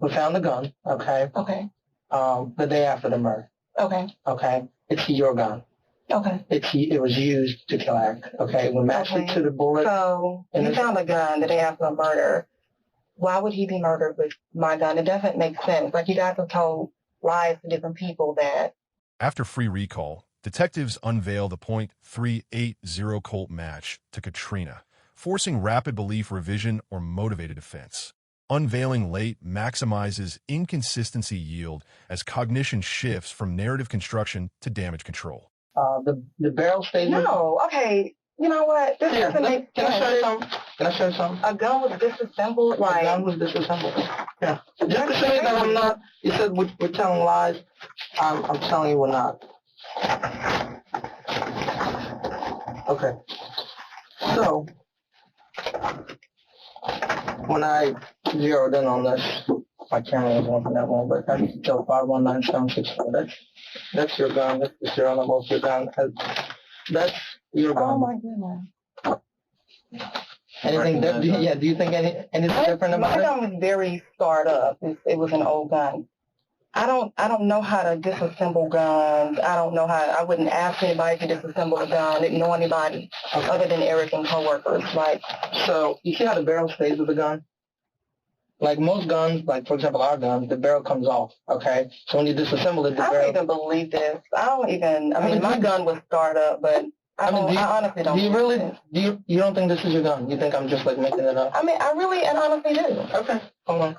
We found the gun, okay? Okay. The day after the murder. Okay. Okay. It's your gun. Okay. It was used to kill Eric. Okay. We matched it to the bullet. So you found a gun the day after the murder. Why would he be murdered with my gun? It doesn't make sense. Like you guys have told lies to different people that. After free recall, detectives unveil the .380 Colt match to Katrina, forcing rapid belief revision or motivated defense. Unveiling late maximizes inconsistency yield as cognition shifts from narrative construction to damage control. The barrel stays. No, okay. You know what? This doesn't make sense. Can I show you something? Can I show you something? A gun was disassembled. A gun was disassembled. Yeah. Just to show you that I'm not. You said we're telling lies. I'm telling you we're not. Okay. So when I zeroed in on this, my camera wasn't working that well, but I can tell 519-764. That's your gun. That's the serial number of your gun. That's your gun. Oh my goodness. Anything different? Yeah. Do you think anything different about it? My gun was very scarred up. It was an old gun. I don't know how to disassemble guns. I don't know how. I wouldn't ask anybody to disassemble a gun. Didn't know anybody other than Eric and coworkers. So you see how the barrel stays with the gun? Like most guns, like for example our guns, the barrel comes off, okay? So when you disassemble it, the barrel... I don't even believe this. I mean, my gun was scarred up, but I honestly don't. You don't think this is your gun? You think I'm just making it up? I mean, I really and honestly do. Okay, hold on.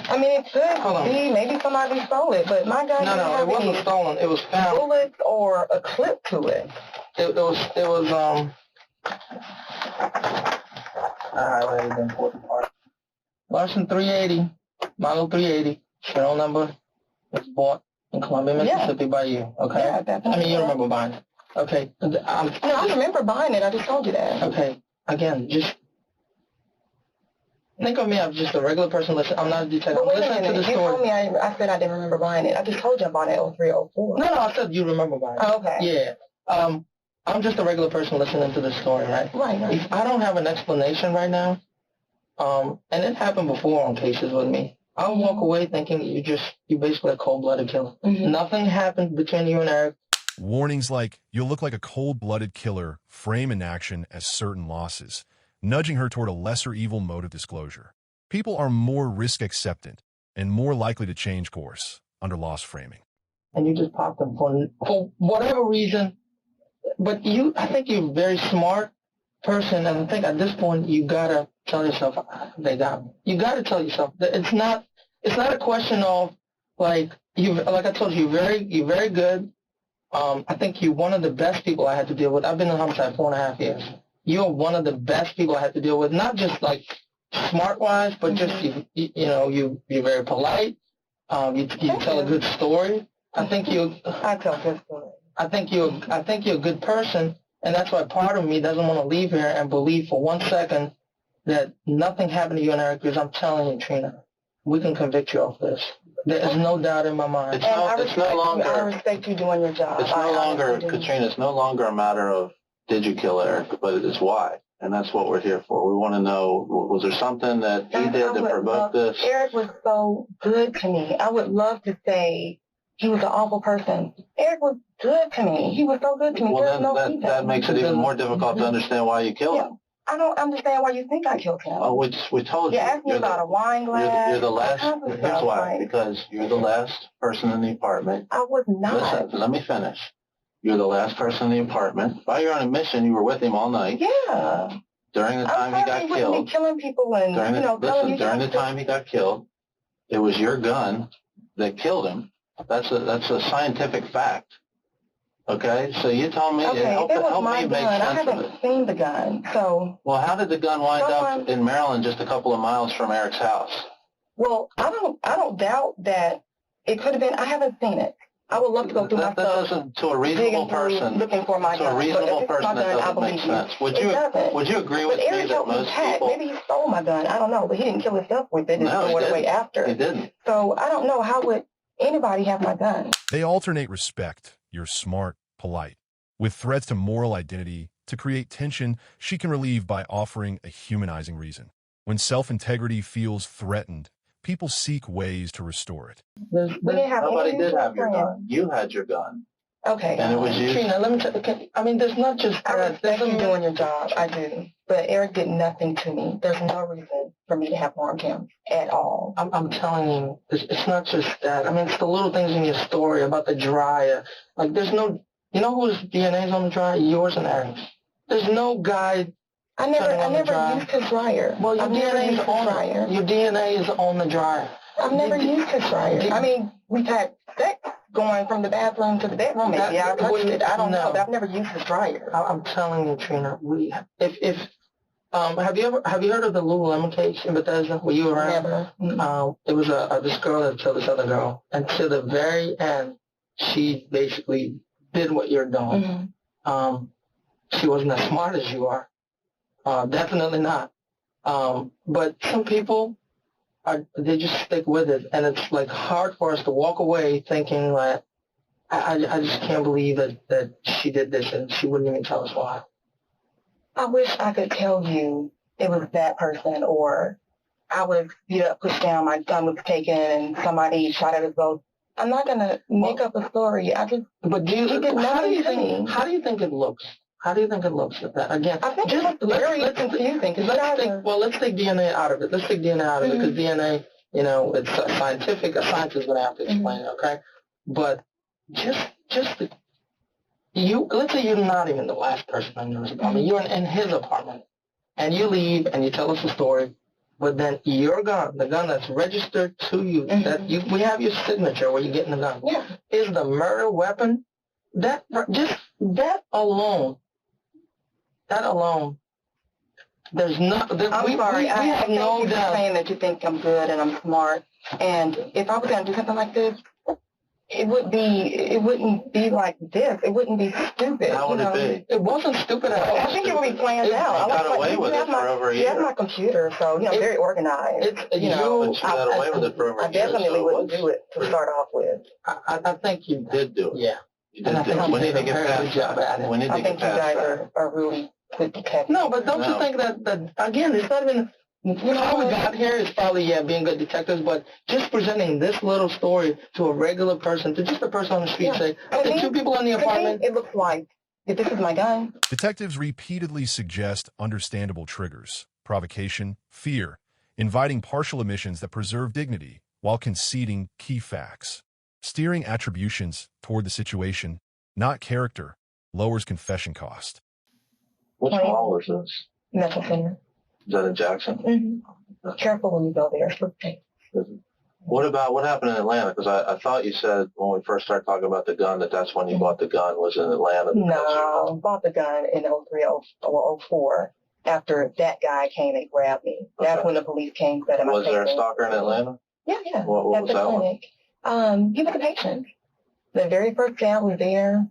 I mean, it could be, maybe somebody stole it, but my gun didn't have it wasn't stolen. It was found. Bullets or a clip to it. It was I highlighted the important part. Larson 380, model 380, serial number was bought in Columbia, Mississippi by you, okay? Yeah, definitely. I mean, you remember buying it. Okay. No, I remember buying it. I just told you that. Okay. Again, just think of me as just a regular person. Listen, I'm not a detective. But wait a Listen to minute. the You story. told me I said I didn't remember buying it. I just told you I bought it in 03, 04. No, I said you remember buying it. Oh, okay. Yeah. I'm just a regular person listening to the story, right? Right. If I don't have an explanation right now, and it happened before on cases with me, I'll walk away thinking you basically a cold-blooded killer. Mm-hmm. Nothing happened between you and Eric. Warnings like, you'll look like a cold-blooded killer frame inaction as certain losses, nudging her toward a lesser evil mode of disclosure. People are more risk-acceptant and more likely to change course under loss framing. And you just popped them for whatever reason. But I think you're a very smart person, and I think at this point you gotta tell yourself, they got me. You gotta tell yourself that it's not a question of like I told you, you're very good. I think you're one of the best people I had to deal with. I've been in homicide 4.5 years. You're one of the best people I had to deal with, not just like smart-wise, but just you're very polite. You tell a good story. I tell a good story. I think you're a good person, and that's why part of me doesn't want to leave here and believe for 1 second that nothing happened to you and Eric. Because I'm telling you, Trina, we can convict you of this. There is no doubt in my mind. I respect you doing your job. It's no longer, Katrina, it's no longer a matter of did you kill Eric, but it is why. And that's what we're here for. We want to know, was there something that he did to provoke this? Eric was so good to me. I would love to say he was an awful person. Eric was good to me. He was so good to me. Well, then that makes it even more difficult to understand why you killed him. I don't understand why you think I killed him. Oh, we told you. You asked me about a wine glass. You're the last. Here's why. Because you're the last person in the apartment. I was not. Listen, let me finish. You're the last person in the apartment. While you're on a mission, you were with him all night. Yeah. During the time he got killed. Killing people and during the time he got killed, it was your gun that killed him. That's a scientific fact. Okay, so you told me. Okay, help it was me my make gun. I sense of haven't it. seen the gun, so. Well, how did the gun wind up in Maryland, just a couple of miles from Eric's house? Well, I don't doubt that it could have been. I haven't seen it. I would love to go through my stuff. That doesn't, to a reasonable person, looking for my gun. to a reasonable person, that doesn't make sense. Would you agree with me that most people? Maybe he stole my gun. I don't know, but he didn't kill himself with it. No, he didn't. Away after. He didn't. So I don't know, how would anybody have my gun? They alternate respect, you're smart, polite, with threats to moral identity. To create tension, she can relieve by offering a humanizing reason. When self-integrity feels threatened, people seek ways to restore it. Nobody did have your gun. You had your gun. Okay. And it was used. Trina, let me tell you, I mean, there's not just... I respect you doing your job. I do. But Eric did nothing to me. There's no reason for me to have harmed him at all. I'm telling you, it's not just that. I mean, it's the little things in your story about the dryer. Like, there's no... You know whose DNA is on the dryer? Yours and Eric's. There's no guy... I never used his dryer. Well, your DNA is on the dryer. Your DNA is on the dryer. I've never used his dryer. I mean, we've had sex going from the bathroom to the bedroom. Maybe I touched it. I don't know. But I've never used his dryer. I'm telling you, Trina. Have you heard of the Lululemon case in Bethesda? Were you around? Never. It was this girl that killed this other girl, and to the very end, she basically did what you're doing. Mm-hmm. She wasn't as smart as you are. Definitely not. But some people, they just stick with it. And it's like hard for us to walk away thinking like, I just can't believe that she did this and she wouldn't even tell us why. I wish I could tell you it was that person, or I was beat up, pushed down, my gun was taken, and somebody shot at us both. I'm not going to make up a story. How do you think it looks? How do you think it looks at that? Again, I think it's very confusing. Let's take DNA out of it. Let's take DNA out of it because DNA, it's scientific. A scientist is going to have to explain it, okay? But let's say you're not even the last person in your apartment. You're in his apartment, and you leave and you tell us a story. But then your gun, the gun that's registered to you, we have your signature where you're getting the gun, is the murder weapon. That alone, There's not. I'm sorry. I have no doubt saying that you think I'm good and I'm smart. And if I was going to do something like this, it wouldn't be like this. It wouldn't be stupid. How would it be? It wasn't stupid at all. I think it would be planned out. You got away with it for over a year. You have my computer, so very organized. But you got away with it for over a year. I definitely wouldn't do it to start off with. I think you did do it. Yeah. You did do it. We need to get past that. We need to get past that. I think you guys are really good detectives. No, but don't you think that again, it's not even. How we got here is probably, being good detectives, but just presenting this little story to a regular person, to just a person on the street, say, okay, two people in the apartment. It looks like, if this is my gun. Detectives repeatedly suggest understandable triggers, provocation, fear, inviting partial admissions that preserve dignity while conceding key facts. Steering attributions toward the situation, not character, lowers confession cost. Which mall was this? Medical Center. Is that in Jackson? Mm-hmm. Careful when you go there. What happened in Atlanta? Because I thought you said when we first started talking about the gun that's when you bought the gun was in Atlanta. No, I bought the gun in 03 or 04 after that guy came and grabbed me. That's when the police came. Was there a stalker in Atlanta? Yeah. What was that clinic. He was a patient. The very first day I was there,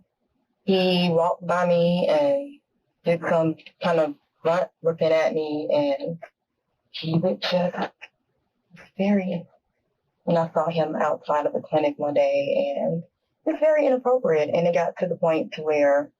he walked by me and did some kind of grunt looking at me, and he would just very. When I saw him outside of the clinic one day, and it was very inappropriate, and it got to the point to where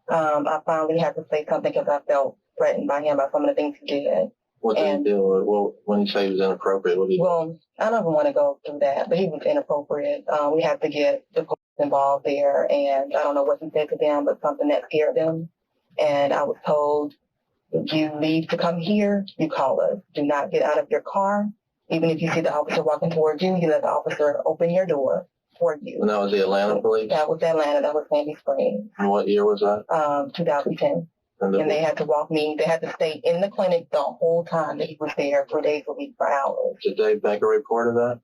I finally had to say something because I felt threatened by him by some of the things he did. What did he do? Well, when you say he was inappropriate, what did he do? Well, I don't even want to go through that, but he was inappropriate. We had to get the police involved there, and I don't know what he said to them, but something that scared them. And I was told, if you leave to come here, you call us. Do not get out of your car. Even if you see the officer walking towards you, you let the officer open your door for you. And that was the Atlanta police? That was Atlanta. That was Sandy Springs. And what year was that? 2010. And they had to walk me. They had to stay in the clinic the whole time that he was there, 3 days a week for hours. Did they make a report of that?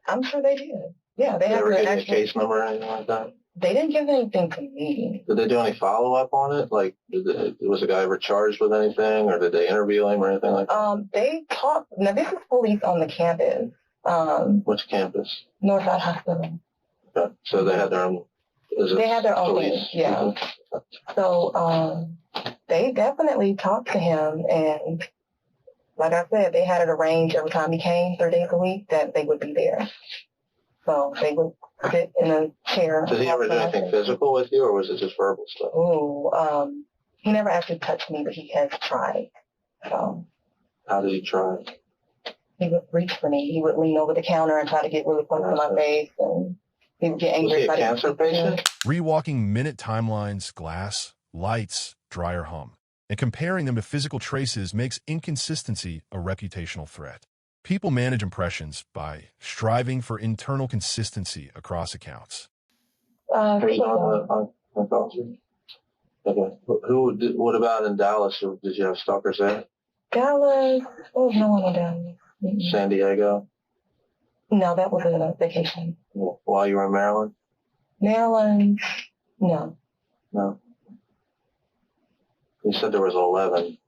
I'm sure they did. Yeah, they did had ever to give you a case number or anything like that? They didn't give anything to me. Did they do any follow-up on it? Like, was the guy ever charged with anything, or did they interview him or anything like that? They talked. Now, this is police on the campus. Which campus? Northside Hospital. Okay. So they had their own. They had their own police? thing, yeah. So they definitely talked to him, and like I said, they had it arranged every time he came, 3 days a week, that they would be there. So they would sit in a chair. Did he ever do anything physical with you, or was it just verbal stuff? Oh, he never actually touched me, but he has tried. So. How did he try? He would reach for me. He would lean over the counter and try to get really close to my face, and he would get angry. Was he a cancer patient? Rewalking minute timelines, glass, lights, dryer hum, and comparing them to physical traces makes inconsistency a reputational threat. People manage impressions by striving for internal consistency across accounts. Okay. What about in Dallas? Did you have stalkers there? Dallas? Oh, no one in Dallas. Mm-hmm. San Diego? No, that was a vacation. While you were in Maryland? Maryland? No. No. You said there was 11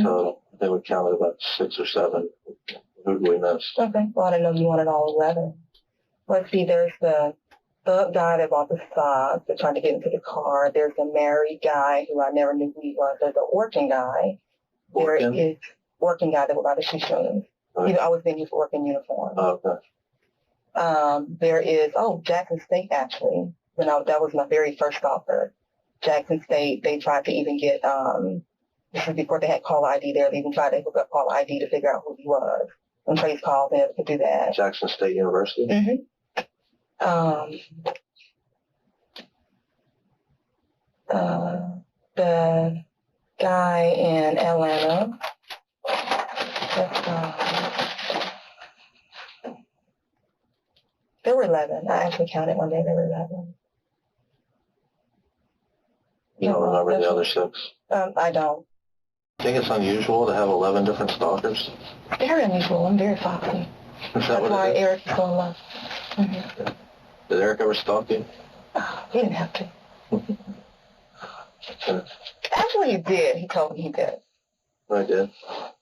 total. I think we counted about 6 or 7. Who did we miss? Okay. Well, I didn't know you wanted all 11. Let's see. There's the guy that bought the socks that tried to get into the car. There's a married guy who I never knew who he was. There's an Orkin guy. There is Orkin guy that would buy the shoestrings. Okay. I was in his Orkin uniform. Oh, okay. There is, Jackson State, actually. That was my very first stalker. Jackson State, they tried to even get, this was before they had caller ID there. They even tried to hook up caller ID to figure out who he was. And trace calls, they could do that. Jackson State University? The guy in Atlanta, there were 11. I actually counted one day, there were 11. You don't remember the other 6? I don't. I think it's unusual to have 11 different stalkers. Very unusual. I'm very foxy. That's why Eric is so in love. Did Eric ever stalk you? He didn't have to. Actually, he did. He told me he did. I did.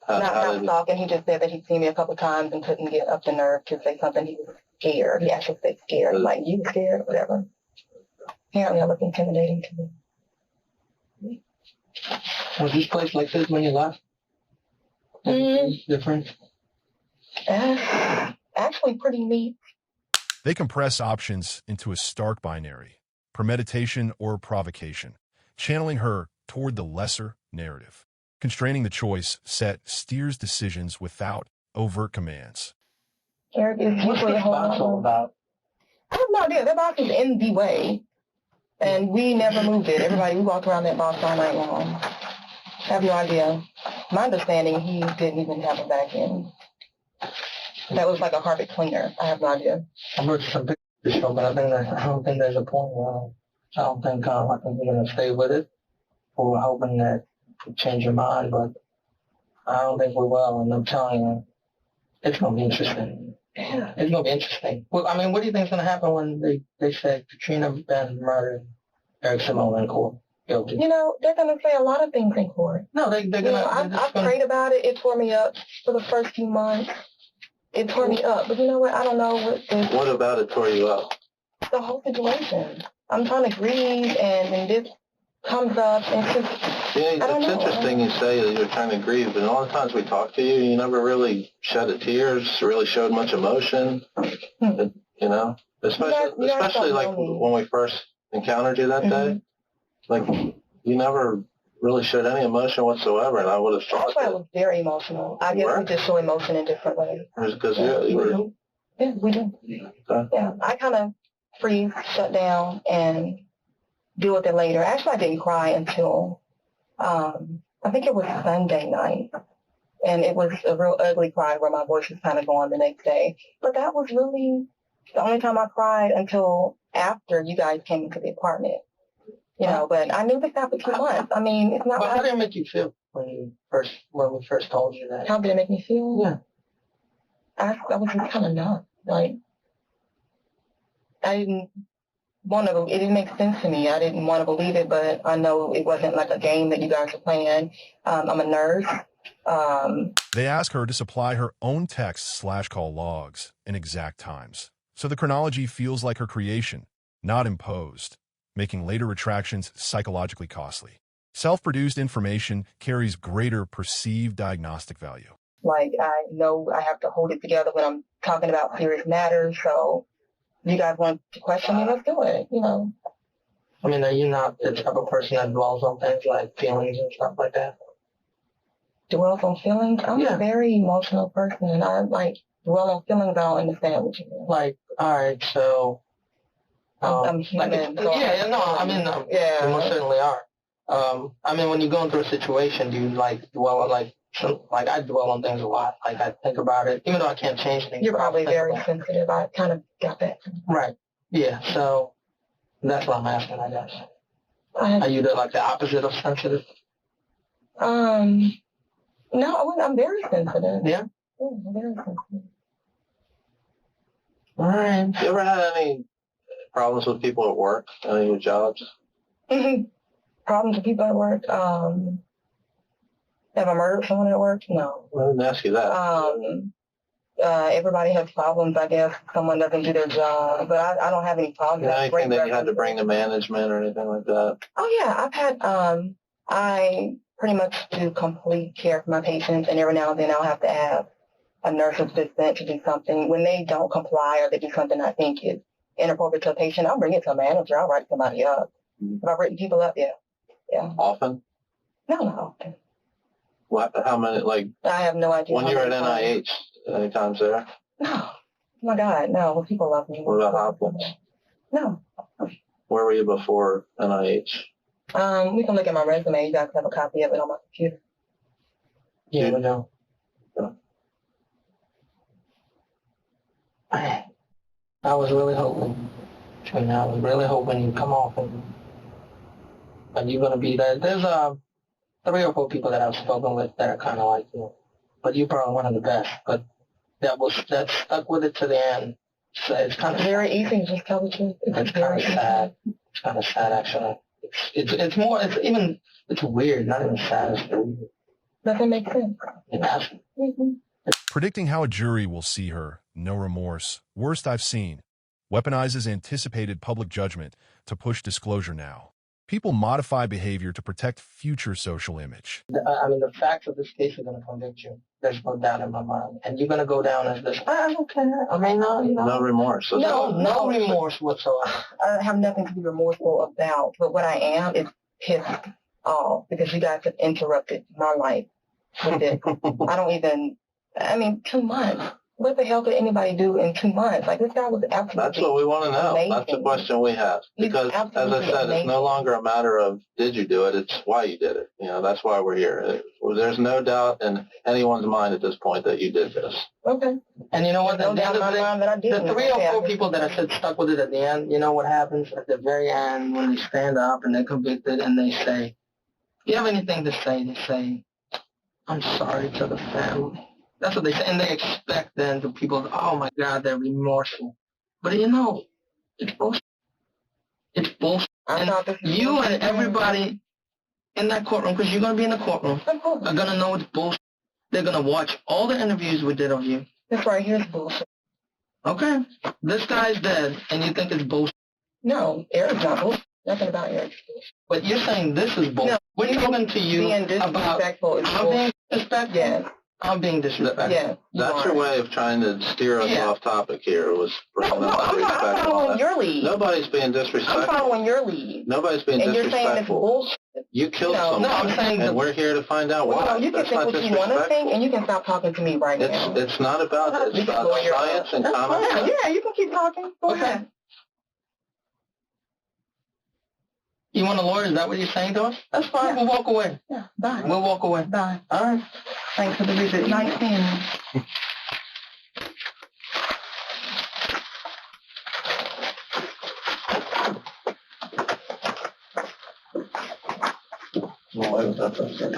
Not stalking. He just said that he'd seen me a couple times and couldn't get up the nerve to say something. He was scared. He actually said scared. I'm like, you scared? Whatever. Apparently I look intimidating to me. Was this place like this when you left? Different? Actually pretty neat. They compress options into a stark binary, premeditation or provocation, channeling her toward the lesser narrative. Constraining the choice, Set steers decisions without overt commands. Eric is usually a whole lot about. I have no idea. That box is in the way. And we never moved it. We walked around that box all night long. I have no idea. My understanding, he didn't even have a back end. That was like a carpet cleaner. I have no idea. I'm looking some pictures, but I don't think there's a point. I think we're going to stay with it. We're hoping that we change your mind, but I don't think we will. And I'm telling you, it's going to be interesting. Yeah, it's going to be interesting. Well, I mean, what do you think is going to happen when they say Katrina Ben murdered Eric Simone in court? Guilty. You know, they're going to say a lot of things in court. No, they're going to... I prayed about it. It tore me up for the first few months. It tore me up. But you know what? I don't know what about it tore you up? The whole situation. I'm trying to grieve, and this comes up, and it's just... Yeah, it's interesting you say that you're trying to grieve, but all the times we talked to you, you never really shed a tear, really showed much emotion, you know? Especially like when we first encountered you that day. Like, you never really showed any emotion whatsoever, and I would have thought that. I was very emotional. I guess we just show emotion in different ways. Because you were... Yeah, we do. Okay. Yeah, I kind of freeze, shut down, and deal with it later. Actually, I didn't cry until... I think it was Sunday night, and it was a real ugly cry where my voice was kind of gone the next day. But that was really the only time I cried until after you guys came into the apartment. You know, but I knew this happened for 2 months. I mean, it's not... How did it make you feel when we first told you that? How did it make me feel? Yeah. I was just kind of numb. Like, I didn't want to... It didn't make sense to me. I didn't want to believe it, but I know it wasn't like a game that you guys were playing. I'm a nurse. They ask her to supply her own text/call logs in exact times, so the chronology feels like her creation, not imposed, making later retractions psychologically costly. Self-produced information carries greater perceived diagnostic value. Like, I know I have to hold it together when I'm talking about serious matters, so if you guys want to question me, let's do it, you know. I mean, are you not the type of person that dwells on things like feelings and stuff like that? Dwells on feelings? I'm a very emotional person, and I, dwell on feelings. I don't understand what you mean. Like, all right, so... I'm human. You most certainly are. I mean, when you're going through a situation, do you dwell on I dwell on things a lot. Like, I think about it, even though I can't change things. You're probably very sensitive. I kind of got that. Right. Yeah. So that's what I'm asking, I guess. Are you the opposite of sensitive? No, I'm very sensitive. Yeah. Yeah, I'm very sensitive. All right. You ever had any problems with people at work, any of your jobs? Problems with people at work? Have I murdered someone at work? No. I didn't ask you that. Everybody has problems, I guess. Someone doesn't do their job, but I don't have any problems. Anything that you had to bring to management or anything like that? Oh, yeah. I've had, I pretty much do complete care for my patients, and every now and then I'll have to have a nurse assistant to do something. When they don't comply or they do something I think is inappropriate to a patient, I'll bring it to a manager. I'll write somebody up. If I've written people up, yeah. Often? No, not often. What? How many? I have no idea. When you were at NIH, any times there? No. Oh my God, no. People love me. What about Hopkins? No. Where were you before NIH? We can look at my resume. You guys have a copy of it on my computer. Yeah, we know. I was really hoping, Trina, you'd come off and you're going to be there. There's 3 or 4 people that I've spoken with that are kind of like you, but you're probably one of the best. But that stuck with it to the end. So it's kind of very easy to just tell the truth. It's kind of sad. It's kind of sad, actually. It's weird, not even sad. It's weird. Doesn't make sense. It doesn't. Predicting how a jury will see her, no remorse, worst I've seen, weaponizes anticipated public judgment to push disclosure now. People modify behavior to protect future social image. I mean, the facts of this case are going to convict you. There's no doubt in my mind. And you're going to go down as this, I don't care. I mean, no remorse. No remorse whatsoever. I have nothing to be remorseful about, but what I am is pissed off because you guys have interrupted my life with it. I mean, 2 months. What the hell could anybody do in 2 months? Like, this guy was absolutely That's what we want to know. amazing. That's the question we have. Because, as I said, amazing. it's no longer a matter of did you do it, it's why you did it. That's why we're here. There's no doubt in anyone's mind at this point that you did this. Okay. And you know what? No doubt in my mind that I did. The 3 or 4 people that I said stuck with it at the end, you know what happens at the very end when they stand up and they're convicted and they say, you have anything to say? They say, I'm sorry to the family. That's what they say. And they expect then the people, oh my God, they're remorseful. But it's bullshit. It's bullshit. And you and everybody in that courtroom, because you're going to be in the courtroom, are going to know it's bullshit. They're going to watch all the interviews we did of you. This right here is bullshit. Okay. This guy's dead, and you think it's bullshit. No, Eric's not bullshit. Nothing about Eric. But you're saying this is bullshit. No, we're talking to you being disrespectful about is I'm being bullshit. disrespectful. Yeah. I'm being disrespectful. Yeah. That's your way of trying to steer us off topic here. Was No, I'm following your lead. Nobody's being disrespectful. I'm following your lead. Nobody's being and disrespectful. You're saying it's bullshit. You killed someone, no, I'm saying and we're here to find out why. Well, you can That's think not what you want to think, and you can stop talking to me right now. It's not about that. It's about science and common sense. Yeah, you can keep talking. Go ahead. You want a lawyer? Is that what you're saying to us? That's fine. We'll walk away. Yeah, bye. We'll walk away. Bye. All right. Thanks for the visit. Nice seeing you. Well, that's okay.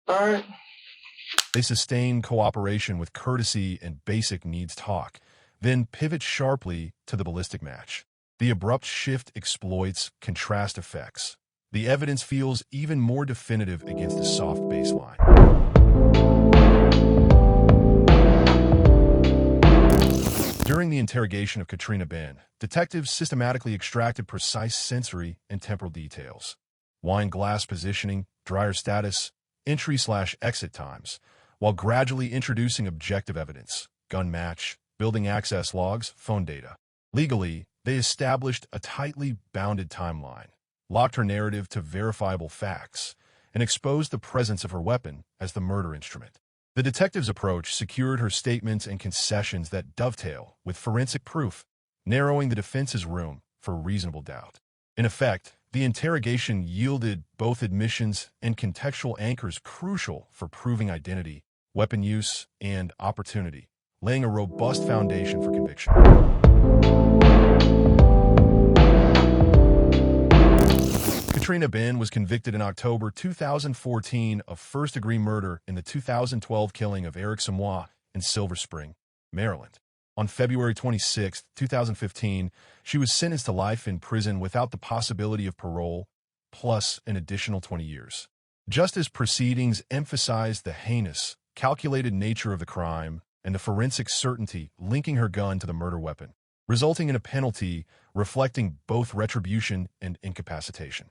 All right. They sustain cooperation with courtesy and basic needs talk, then pivot sharply to the ballistic match. The abrupt shift exploits contrast effects. The evidence feels even more definitive against a soft baseline. During the interrogation of Katrina Ben, detectives systematically extracted precise sensory and temporal details. Wine glass positioning, dryer status, entry/exit times, while gradually introducing objective evidence, gun match, building access logs, phone data. Legally, they established a tightly bounded timeline, locked her narrative to verifiable facts, and exposed the presence of her weapon as the murder instrument. The detective's approach secured her statements and concessions that dovetail with forensic proof, narrowing the defense's room for reasonable doubt. In effect, the interrogation yielded both admissions and contextual anchors crucial for proving identity, weapon use, and opportunity, laying a robust foundation for conviction. Katrina Ben was convicted in October 2014 of first-degree murder in the 2012 killing of Eric Samoa in Silver Spring, Maryland. On February 26, 2015, she was sentenced to life in prison without the possibility of parole, plus an additional 20 years. Justice proceedings emphasized the heinous, calculated nature of the crime and the forensic certainty linking her gun to the murder weapon, resulting in a penalty reflecting both retribution and incapacitation.